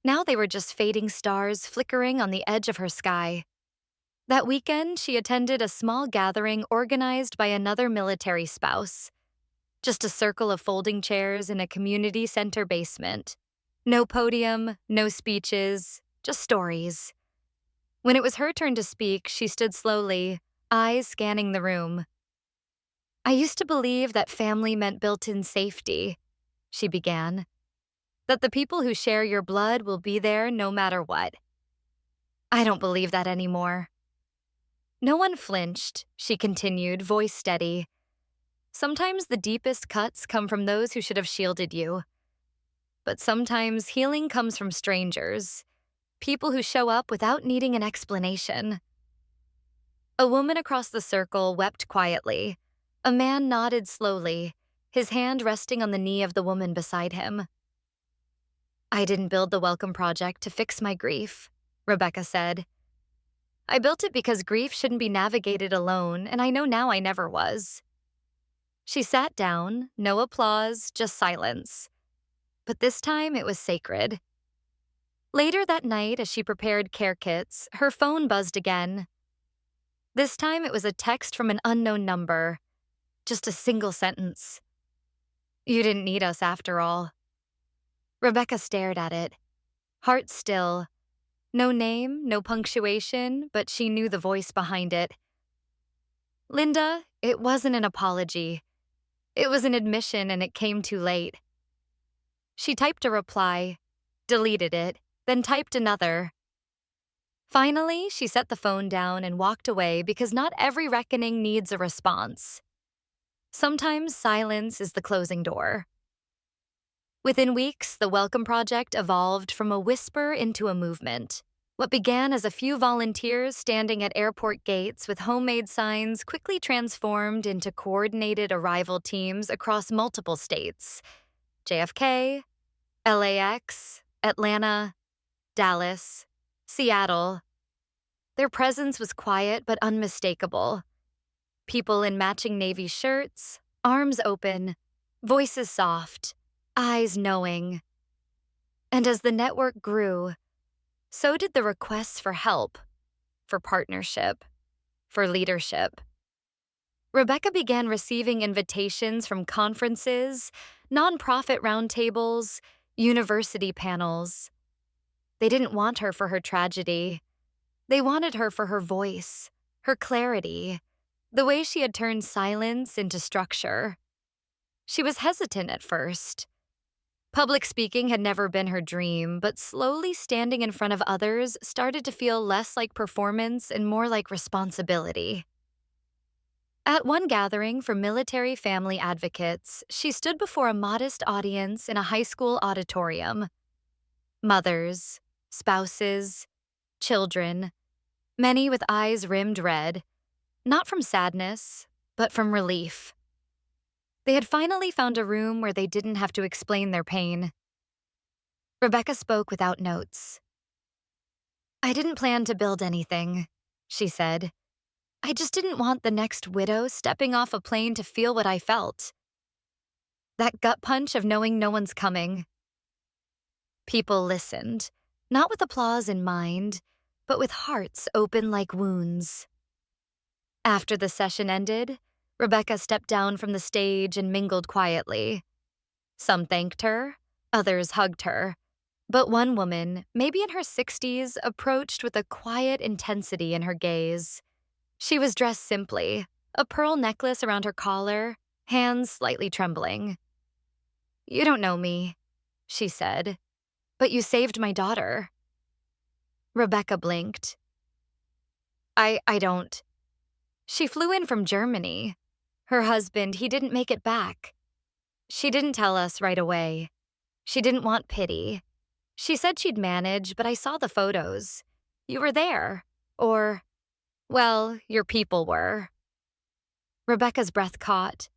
Now they were just fading stars flickering on the edge of her sky. That weekend, she attended a small gathering organized by another military spouse. Just a circle of folding chairs in a community center basement. No podium, no speeches, just stories. When it was her turn to speak, she stood slowly, eyes scanning the room. "I used to believe that family meant built-in safety," she began. "That the people who share your blood will be there no matter what. I don't believe that anymore." No one flinched, she continued, voice steady. "Sometimes the deepest cuts come from those who should have shielded you. But sometimes healing comes from strangers, people who show up without needing an explanation." A woman across the circle wept quietly. A man nodded slowly, his hand resting on the knee of the woman beside him. "I didn't build the Welcome Project to fix my grief," Rebecca said. "I built it because grief shouldn't be navigated alone, and I know now I never was." She sat down, no applause, just silence. But this time it was sacred. Later that night, as she prepared care kits, her phone buzzed again. This time it was a text from an unknown number. Just a single sentence. "You didn't need us after all." Rebecca stared at it, heart still. No name, no punctuation, but she knew the voice behind it. "Linda, it wasn't an apology. It was an admission, and it came too late." She typed a reply, deleted it, then typed another. Finally, she set the phone down and walked away because not every reckoning needs a response. Sometimes silence is the closing door. Within weeks, the Welcome Project evolved from a whisper into a movement. What began as a few volunteers standing at airport gates with homemade signs quickly transformed into coordinated arrival teams across multiple states: JFK, LAX, Atlanta, Dallas, Seattle. Their presence was quiet but unmistakable. People in matching navy shirts, arms open, voices soft, eyes knowing. And as the network grew, so did the requests for help, for partnership, for leadership. Rebecca began receiving invitations from conferences, nonprofit roundtables, university panels. They didn't want her for her tragedy. They wanted her for her voice, her clarity, the way she had turned silence into structure. She was hesitant at first. Public speaking had never been her dream, but slowly standing in front of others started to feel less like performance and more like responsibility. At one gathering for military family advocates, she stood before a modest audience in a high school auditorium. Mothers, spouses, children, many with eyes rimmed red, not from sadness, but from relief. They had finally found a room where they didn't have to explain their pain. Rebecca spoke without notes. I didn't plan to build anything, she said. I just didn't want the next widow stepping off a plane to feel what I felt. That gut punch of knowing no one's coming. People listened, not with applause in mind, but with hearts open like wounds. After the session ended, Rebecca stepped down from the stage and mingled quietly. Some thanked her, others hugged her. But one woman, maybe in her 60s, approached with a quiet intensity in her gaze. She was dressed simply, a pearl necklace around her collar, hands slightly trembling. "You don't know me," she said, "but you saved my daughter." Rebecca blinked. I don't. She flew in from Germany. Her husband, he didn't make it back. She didn't tell us right away. She didn't want pity. She said she'd manage, but I saw the photos. You were there. Or, well, your people were. Rebecca's breath caught.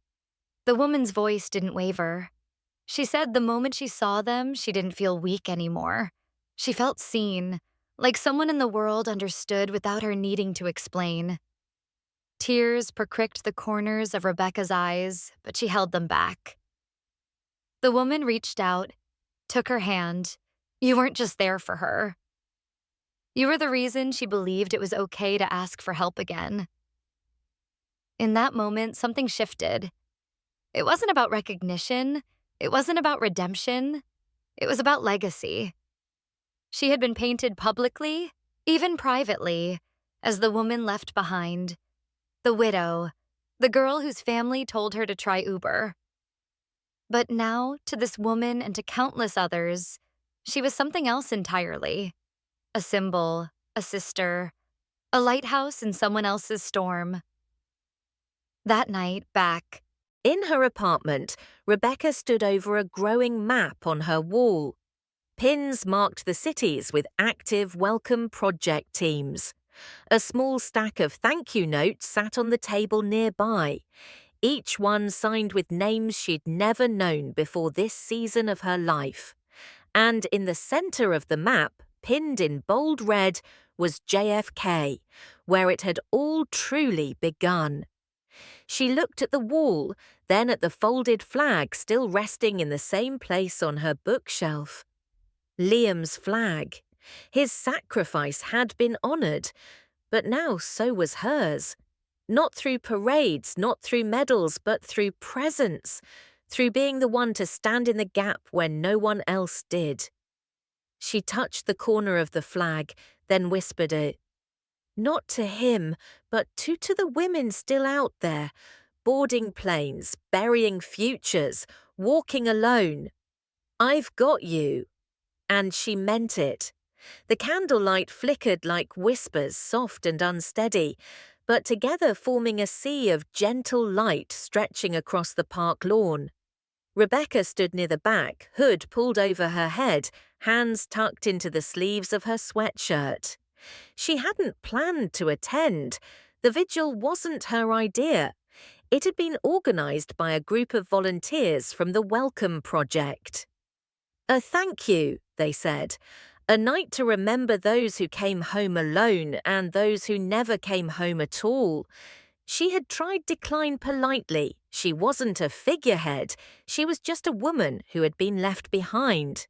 The woman's voice didn't waver. She said the moment she saw them, she didn't feel weak anymore. She felt seen, like someone in the world understood without her needing to explain. Tears pricked the corners of Rebecca's eyes, but she held them back. The woman reached out, took her hand. You weren't just there for her. You were the reason she believed it was okay to ask for help again. In that moment, something shifted. It wasn't about recognition. It wasn't about redemption. It was about legacy. She had been painted publicly, even privately, as the woman left behind. The widow, the girl whose family told her to try Uber. But now, to this woman and to countless others, she was something else entirely. A symbol, a sister, a lighthouse in someone else's storm. That night, back In her apartment, Rebecca stood over a growing map on her wall. Pins marked the cities with active welcome project teams. A small stack of thank you notes sat on the table nearby, each one signed with names she'd never known before this season of her life. And in the center of the map, pinned in bold red, was JFK, where it had all truly begun. She looked at the wall, then at the folded flag still resting in the same place on her bookshelf. Liam's flag. His sacrifice had been honored, but now so was hers. Not through parades, not through medals, but through presence, through being the one to stand in the gap when no one else did. She touched the corner of the flag, then whispered it. Not to him, but to the women still out there, boarding planes, burying futures, walking alone. I've got you. And she meant it. The candlelight flickered like whispers, soft and unsteady, but together forming a sea of gentle light stretching across the park lawn. Rebecca stood near the back, hood pulled over her head, hands tucked into the sleeves of her sweatshirt. She hadn't planned to attend. The vigil wasn't her idea. It had been organized by a group of volunteers from the Welcome Project. A thank you, they said. A night to remember those who came home alone and those who never came home at all. She had tried decline politely. She wasn't a figurehead. She was just a woman who had been left behind.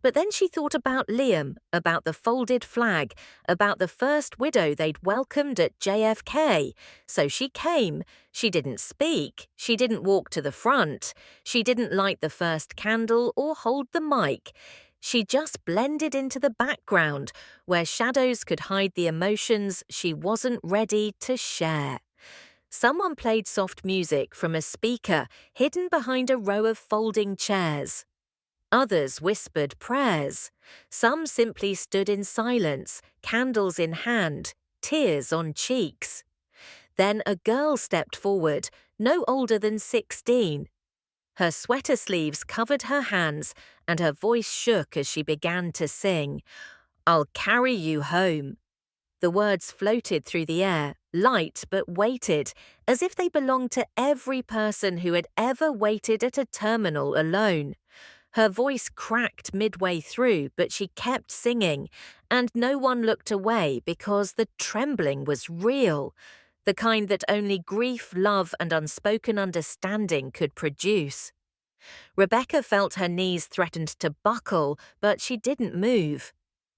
But then she thought about Liam, about the folded flag, about the first widow they'd welcomed at JFK. So she came. She didn't speak. She didn't walk to the front. She didn't light the first candle or hold the mic. She just blended into the background, where shadows could hide the emotions she wasn't ready to share. Someone played soft music from a speaker hidden behind a row of folding chairs. Others whispered prayers. Some simply stood in silence, candles in hand, tears on cheeks. Then a girl stepped forward, no older than 16. Her sweater sleeves covered her hands, and her voice shook as she began to sing, "I'll carry you home." The words floated through the air, light but weighted, as if they belonged to every person who had ever waited at a terminal alone. Her voice cracked midway through, but she kept singing, and no one looked away because the trembling was real, the kind that only grief, love, and unspoken understanding could produce. Rebecca felt her knees threatened to buckle, but she didn't move.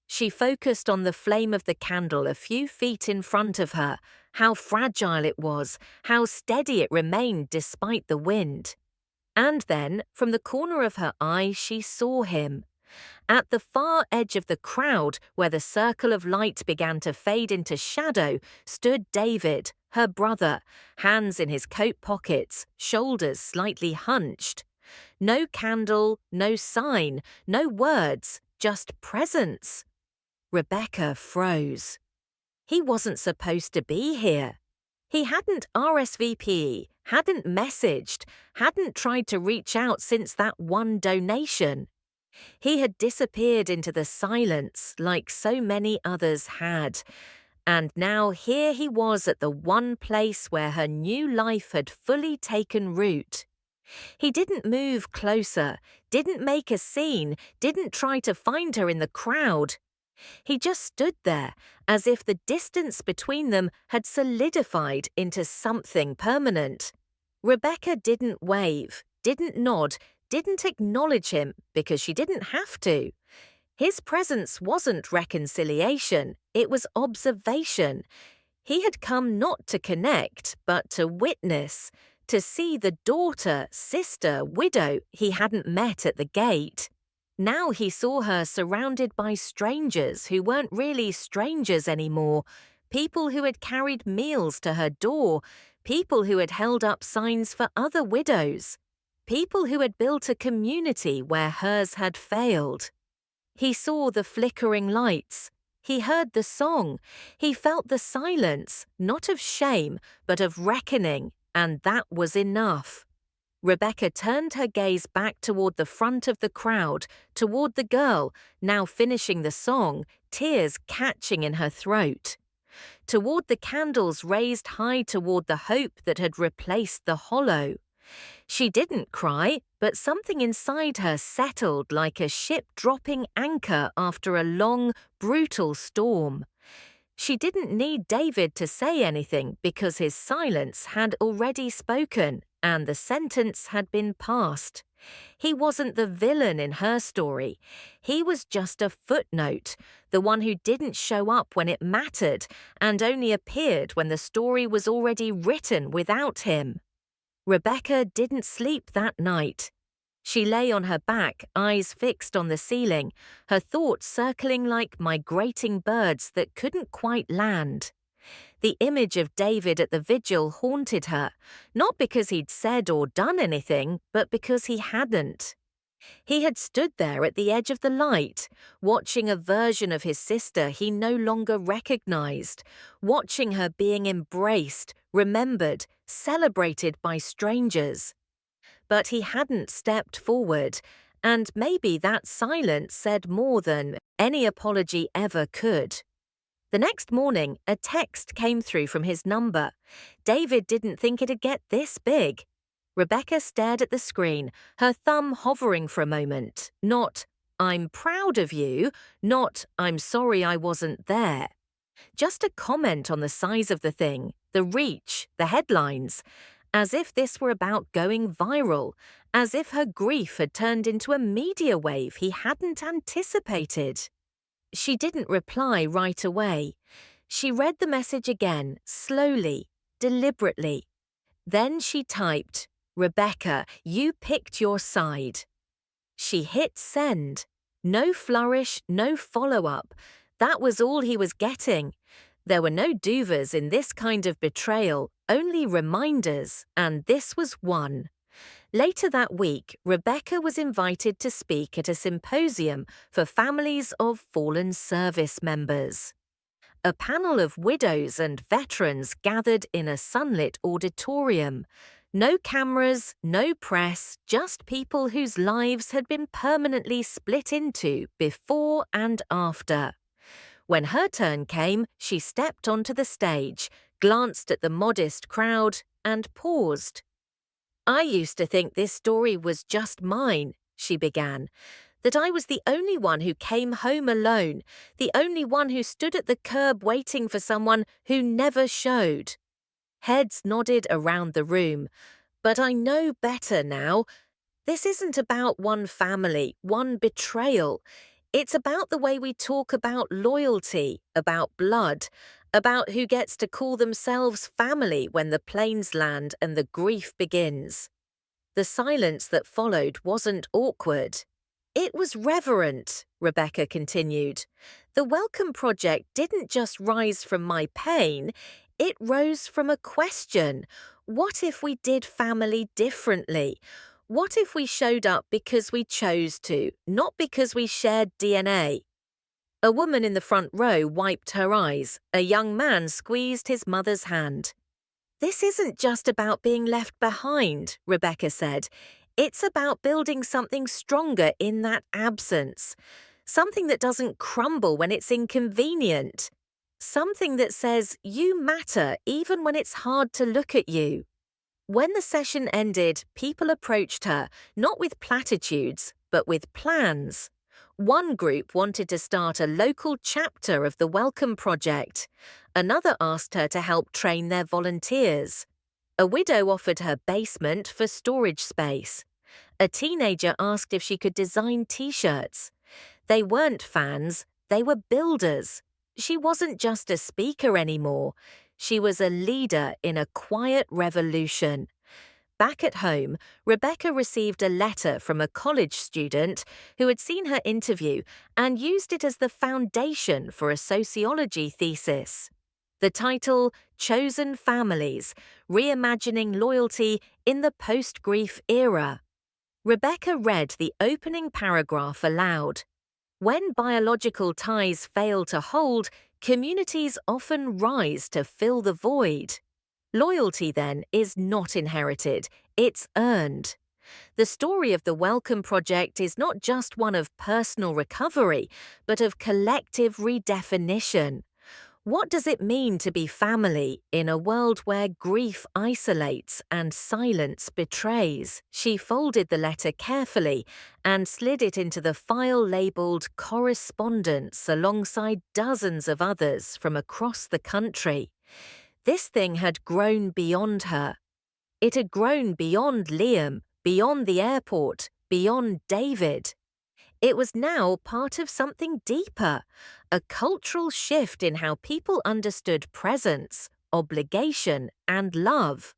She focused on the flame of the candle a few feet in front of her, how fragile it was, how steady it remained despite the wind. And then, from the corner of her eye, she saw him. At the far edge of the crowd, where the circle of light began to fade into shadow, stood David, her brother, hands in his coat pockets, shoulders slightly hunched. No candle, no sign, no words, just presence. Rebecca froze. He wasn't supposed to be here. He hadn't RSVP'd, hadn't messaged, hadn't tried to reach out since that one donation. He had disappeared into the silence like so many others had. And now here he was at the one place where her new life had fully taken root. He didn't move closer, didn't make a scene, didn't try to find her in the crowd. He just stood there, as if the distance between them had solidified into something permanent. Rebecca didn't wave, didn't nod, didn't acknowledge him because she didn't have to. His presence wasn't reconciliation, it was observation. He had come not to connect, but to witness, to see the daughter, sister, widow he hadn't met at the gate. Now he saw her surrounded by strangers who weren't really strangers anymore, people who had carried meals to her door, people who had held up signs for other widows, people who had built a community where hers had failed. He saw the flickering lights. He heard the song. He felt the silence, not of shame, but of reckoning, and that was enough. Rebecca turned her gaze back toward the front of the crowd, toward the girl, now finishing the song, tears catching in her throat. Toward the candles raised high toward the hope that had replaced the hollow. She didn't cry, but something inside her settled like a ship dropping anchor after a long, brutal storm. She didn't need David to say anything because his silence had already spoken and the sentence had been passed. He wasn't the villain in her story. He was just a footnote, the one who didn't show up when it mattered and only appeared when the story was already written without him. Rebecca didn't sleep that night. She lay on her back, eyes fixed on the ceiling, her thoughts circling like migrating birds that couldn't quite land. The image of David at the vigil haunted her, not because he'd said or done anything, but because he hadn't. He had stood there at the edge of the light, watching a version of his sister he no longer recognized, watching her being embraced, remembered, celebrated by strangers. But he hadn't stepped forward, and maybe that silence said more than any apology ever could. The next morning, a text came through from his number. David didn't think it'd get this big. Rebecca stared at the screen, her thumb hovering for a moment. Not, "I'm proud of you," not, "I'm sorry I wasn't there." Just a comment on the size of the thing, the reach, the headlines, as if this were about going viral, as if her grief had turned into a media wave he hadn't anticipated. She didn't reply right away. She read the message again, slowly, deliberately. Then she typed, "Rebecca, you picked your side." She hit send. No flourish, no follow-up. That was all he was getting. There were no duvers in this kind of betrayal, only reminders, and this was one. Later that week, Rebecca was invited to speak at a symposium for families of fallen service members. A panel of widows and veterans gathered in a sunlit auditorium. No cameras, no press, just people whose lives had been permanently split into before and after. When her turn came, she stepped onto the stage, glanced at the modest crowd, and paused. "I used to think this story was just mine," she began, that I was the only one who came home alone, the only one who stood at the curb waiting for someone who never showed. Heads nodded around the room, but I know better now. This isn't about one family, one betrayal. It's about the way we talk about loyalty, about blood, about who gets to call themselves family when the planes land and the grief begins. The silence that followed wasn't awkward. It was reverent, Rebecca continued. The Welcome Project didn't just rise from my pain, it rose from a question. What if we did family differently? What if we showed up because we chose to, not because we shared DNA? A woman in the front row wiped her eyes. A young man squeezed his mother's hand. This isn't just about being left behind, Rebecca said. It's about building something stronger in that absence. Something that doesn't crumble when it's inconvenient. Something that says you matter even when it's hard to look at you. When the session ended, people approached her, not with platitudes, but with plans. One group wanted to start a local chapter of the Welcome Project. Another asked her to help train their volunteers. A widow offered her basement for storage space. A teenager asked if she could design T-shirts. They weren't fans, they were builders. She wasn't just a speaker anymore. She was a leader in a quiet revolution. Back at home, Rebecca received a letter from a college student who had seen her interview and used it as the foundation for a sociology thesis. The title, Chosen Families, Reimagining Loyalty in the Post-Grief Era. Rebecca read the opening paragraph aloud. When biological ties fail to hold, communities often rise to fill the void. Loyalty, then, is not inherited, it's earned. The story of the Welcome Project is not just one of personal recovery, but of collective redefinition. What does it mean to be family in a world where grief isolates and silence betrays? She folded the letter carefully and slid it into the file labeled Correspondence alongside dozens of others from across the country. This thing had grown beyond her. It had grown beyond Liam, beyond the airport, beyond David. It was now part of something deeper, a cultural shift in how people understood presence, obligation, and love.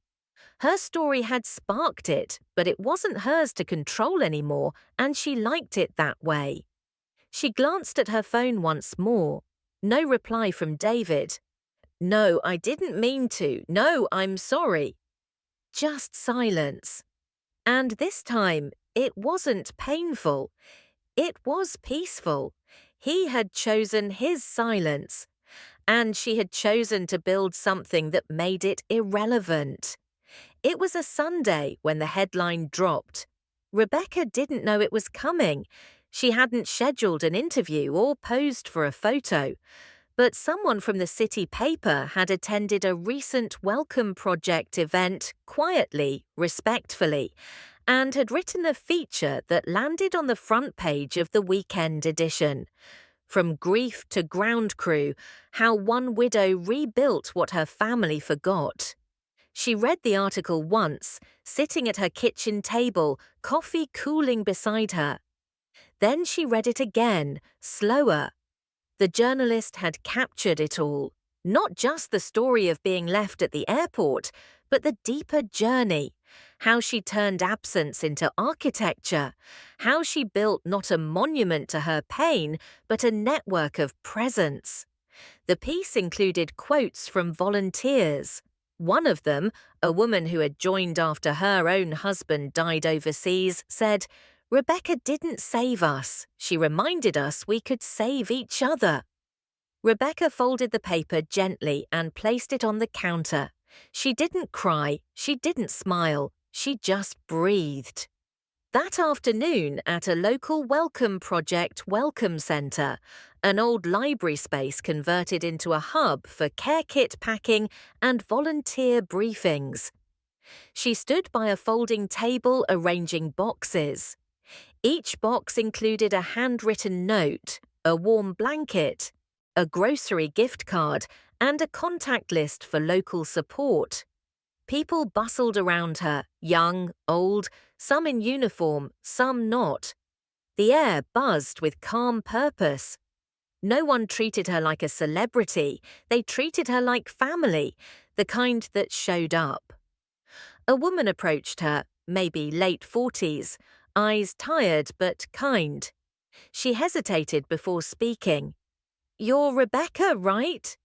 Her story had sparked it, but it wasn't hers to control anymore, and she liked it that way. She glanced at her phone once more. No reply from David. No, I didn't mean to. No, I'm sorry. Just silence. And this time, it wasn't painful. It was peaceful. He had chosen his silence, and she had chosen to build something that made it irrelevant. It was a Sunday when the headline dropped. Rebecca didn't know it was coming. She hadn't scheduled an interview or posed for a photo. But someone from the city paper had attended a recent Welcome Project event quietly, respectfully, and had written a feature that landed on the front page of the weekend edition. From Grief to Ground Crew, how one widow rebuilt what her family forgot. She read the article once, sitting at her kitchen table, coffee cooling beside her. Then she read it again, slower. The journalist had captured it all, not just the story of being left at the airport, but the deeper journey, how she turned absence into architecture, how she built not a monument to her pain, but a network of presence. The piece included quotes from volunteers. One of them, a woman who had joined after her own husband died overseas, said, "Rebecca didn't save us. She reminded us we could save each other." Rebecca folded the paper gently and placed it on the counter. She didn't cry, she didn't smile, she just breathed. That afternoon, at a local Welcome Project welcome centre, an old library space converted into a hub for care kit packing and volunteer briefings. She stood by a folding table arranging boxes. Each box included a handwritten note, a warm blanket, a grocery gift card, and a contact list for local support. People bustled around her, young, old, some in uniform, some not. The air buzzed with calm purpose. No one treated her like a celebrity, they treated her like family, the kind that showed up. A woman approached her, maybe late 40s, eyes tired but kind. She hesitated before speaking. "You're Rebecca, right?"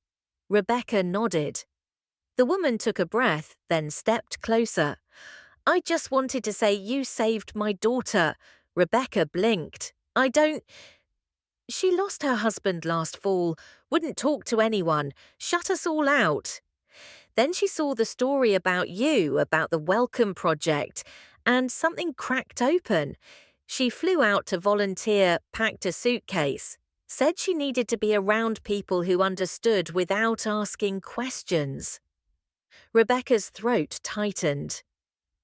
Rebecca nodded. The woman took a breath, then stepped closer. "I just wanted to say you saved my daughter." Rebecca blinked. "I don't—" "She lost her husband last fall, wouldn't talk to anyone, shut us all out." Then she saw the story about you, about the Welcome Project, and something cracked open. She flew out to volunteer, packed a suitcase, said she needed to be around people who understood without asking questions. Rebecca's throat tightened.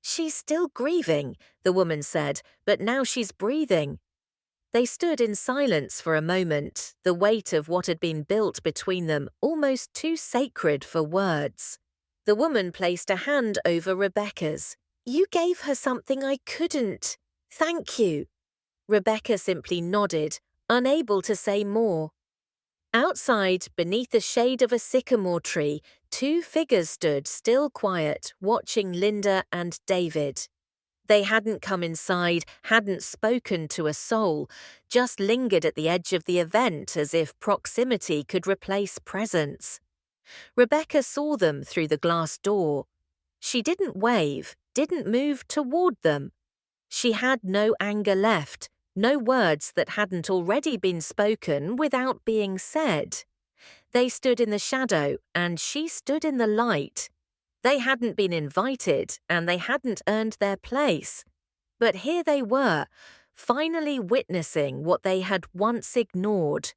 "She's still grieving," the woman said, "but now she's breathing." They stood in silence for a moment, the weight of what had been built between them almost too sacred for words. The woman placed a hand over Rebecca's. "You gave her something I couldn't. Thank you." Rebecca simply nodded, unable to say more. Outside, beneath the shade of a sycamore tree, two figures stood still quiet, watching Linda and David. They hadn't come inside, hadn't spoken to a soul, just lingered at the edge of the event as if proximity could replace presence. Rebecca saw them through the glass door. She didn't wave, didn't move toward them. She had no anger left, no words that hadn't already been spoken without being said. They stood in the shadow, and she stood in the light. They hadn't been invited, and they hadn't earned their place. But here they were, finally witnessing what they had once ignored.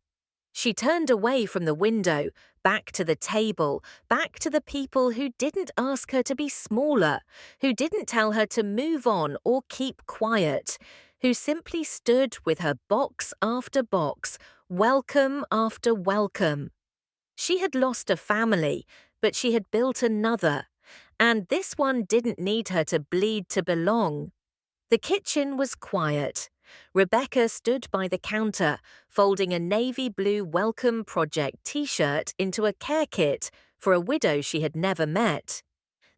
She turned away from the window, back to the table, back to the people who didn't ask her to be smaller, who didn't tell her to move on or keep quiet, who simply stood with her box after box, welcome after welcome. She had lost a family, but she had built another, and this one didn't need her to bleed to belong. The kitchen was quiet. Rebecca stood by the counter, folding a navy blue Welcome Project t-shirt into a care kit for a widow she had never met.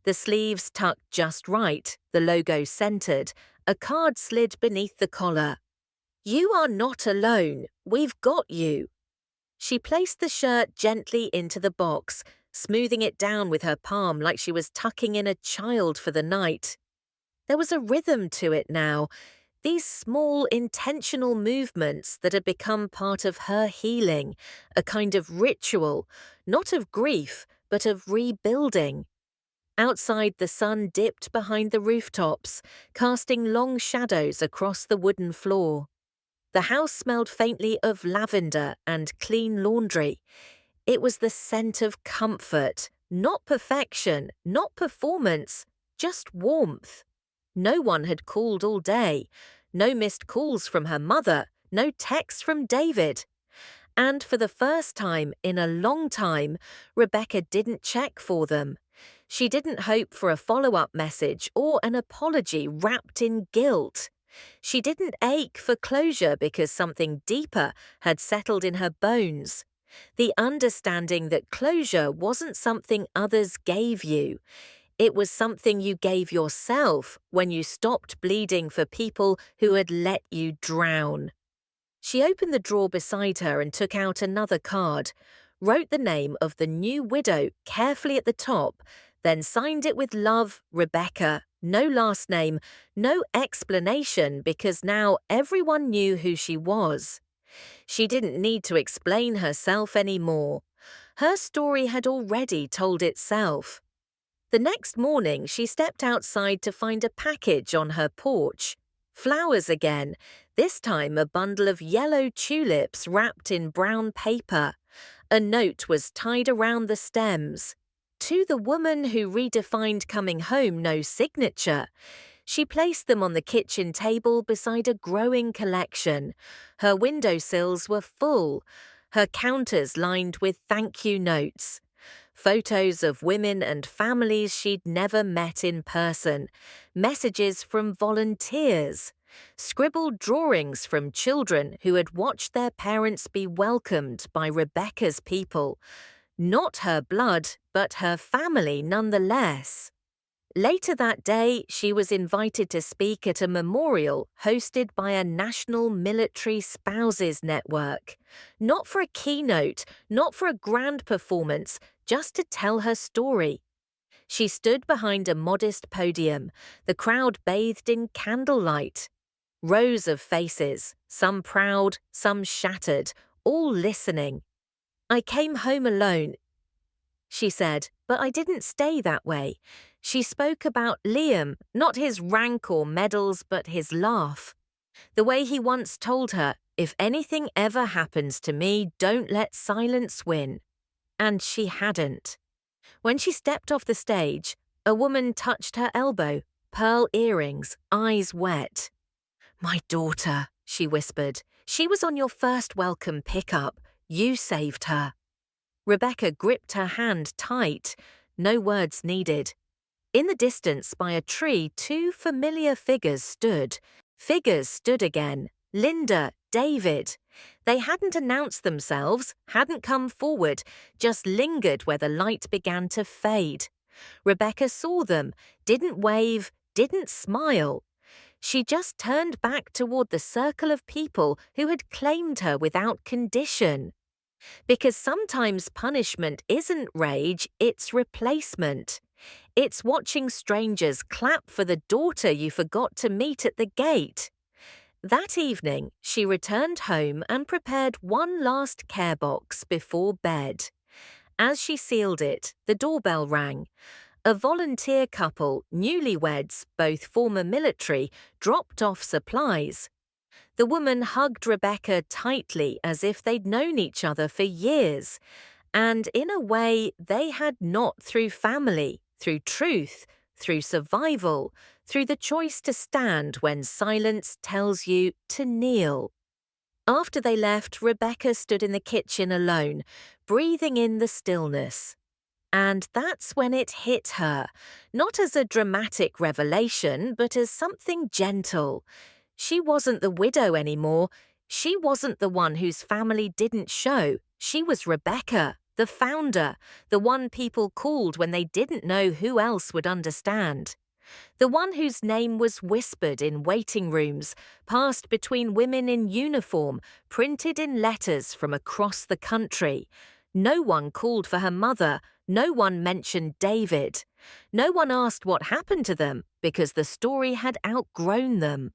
The sleeves tucked just right, the logo centered, a card slid beneath the collar. "You are not alone. We've got you." She placed the shirt gently into the box, smoothing it down with her palm like she was tucking in a child for the night. There was a rhythm to it now, these small, intentional movements that had become part of her healing, a kind of ritual, not of grief, but of rebuilding. Outside, the sun dipped behind the rooftops, casting long shadows across the wooden floor. The house smelled faintly of lavender and clean laundry. It was the scent of comfort, not perfection, not performance, just warmth. No one had called all day. No missed calls from her mother, no texts from David. And for the first time in a long time, Rebecca didn't check for them. She didn't hope for a follow-up message or an apology wrapped in guilt. She didn't ache for closure because something deeper had settled in her bones. The understanding that closure wasn't something others gave you. It was something you gave yourself when you stopped bleeding for people who had let you drown. She opened the drawer beside her and took out another card, wrote the name of the new widow carefully at the top, then signed it with love, Rebecca. No last name, no explanation, because now everyone knew who she was. She didn't need to explain herself anymore. Her story had already told itself. The next morning, she stepped outside to find a package on her porch. Flowers again, this time a bundle of yellow tulips wrapped in brown paper. A note was tied around the stems. To the woman who redefined coming home, no signature. She placed them on the kitchen table beside a growing collection. Her windowsills were full, her counters lined with thank you notes. Photos of women and families she'd never met in person, messages from volunteers, scribbled drawings from children who had watched their parents be welcomed by Rebecca's people. Not her blood, but her family nonetheless. Later that day, she was invited to speak at a memorial hosted by a national military spouses network. Not for a keynote, not for a grand performance, just to tell her story. She stood behind a modest podium, the crowd bathed in candlelight. Rows of faces, some proud, some shattered, all listening. "I came home alone," she said, "but I didn't stay that way." She spoke about Liam, not his rank or medals, but his laugh. The way he once told her, "If anything ever happens to me, don't let silence win." And she hadn't. When she stepped off the stage, a woman touched her elbow, pearl earrings, eyes wet. "My daughter," she whispered. "She was on your first welcome pickup. You saved her." Rebecca gripped her hand tight. No words needed. In the distance by a tree, two familiar figures stood. Figures stood again. Linda, David. They hadn't announced themselves, hadn't come forward, just lingered where the light began to fade. Rebecca saw them, didn't wave, didn't smile. She just turned back toward the circle of people who had claimed her without condition. Because sometimes punishment isn't rage, it's replacement. It's watching strangers clap for the daughter you forgot to meet at the gate. That evening, she returned home and prepared one last care box before bed. As she sealed it, the doorbell rang. A volunteer couple, newlyweds, both former military, dropped off supplies. The woman hugged Rebecca tightly as if they'd known each other for years. And in a way, they had not, through family, through truth, through survival, through the choice to stand when silence tells you to kneel. After they left, Rebecca stood in the kitchen alone, breathing in the stillness. And that's when it hit her, not as a dramatic revelation, but as something gentle. She wasn't the widow anymore. She wasn't the one whose family didn't show. She was Rebecca, the founder, the one people called when they didn't know who else would understand. The one whose name was whispered in waiting rooms, passed between women in uniform, printed in letters from across the country. No one called for her mother. No one mentioned David. No one asked what happened to them because the story had outgrown them.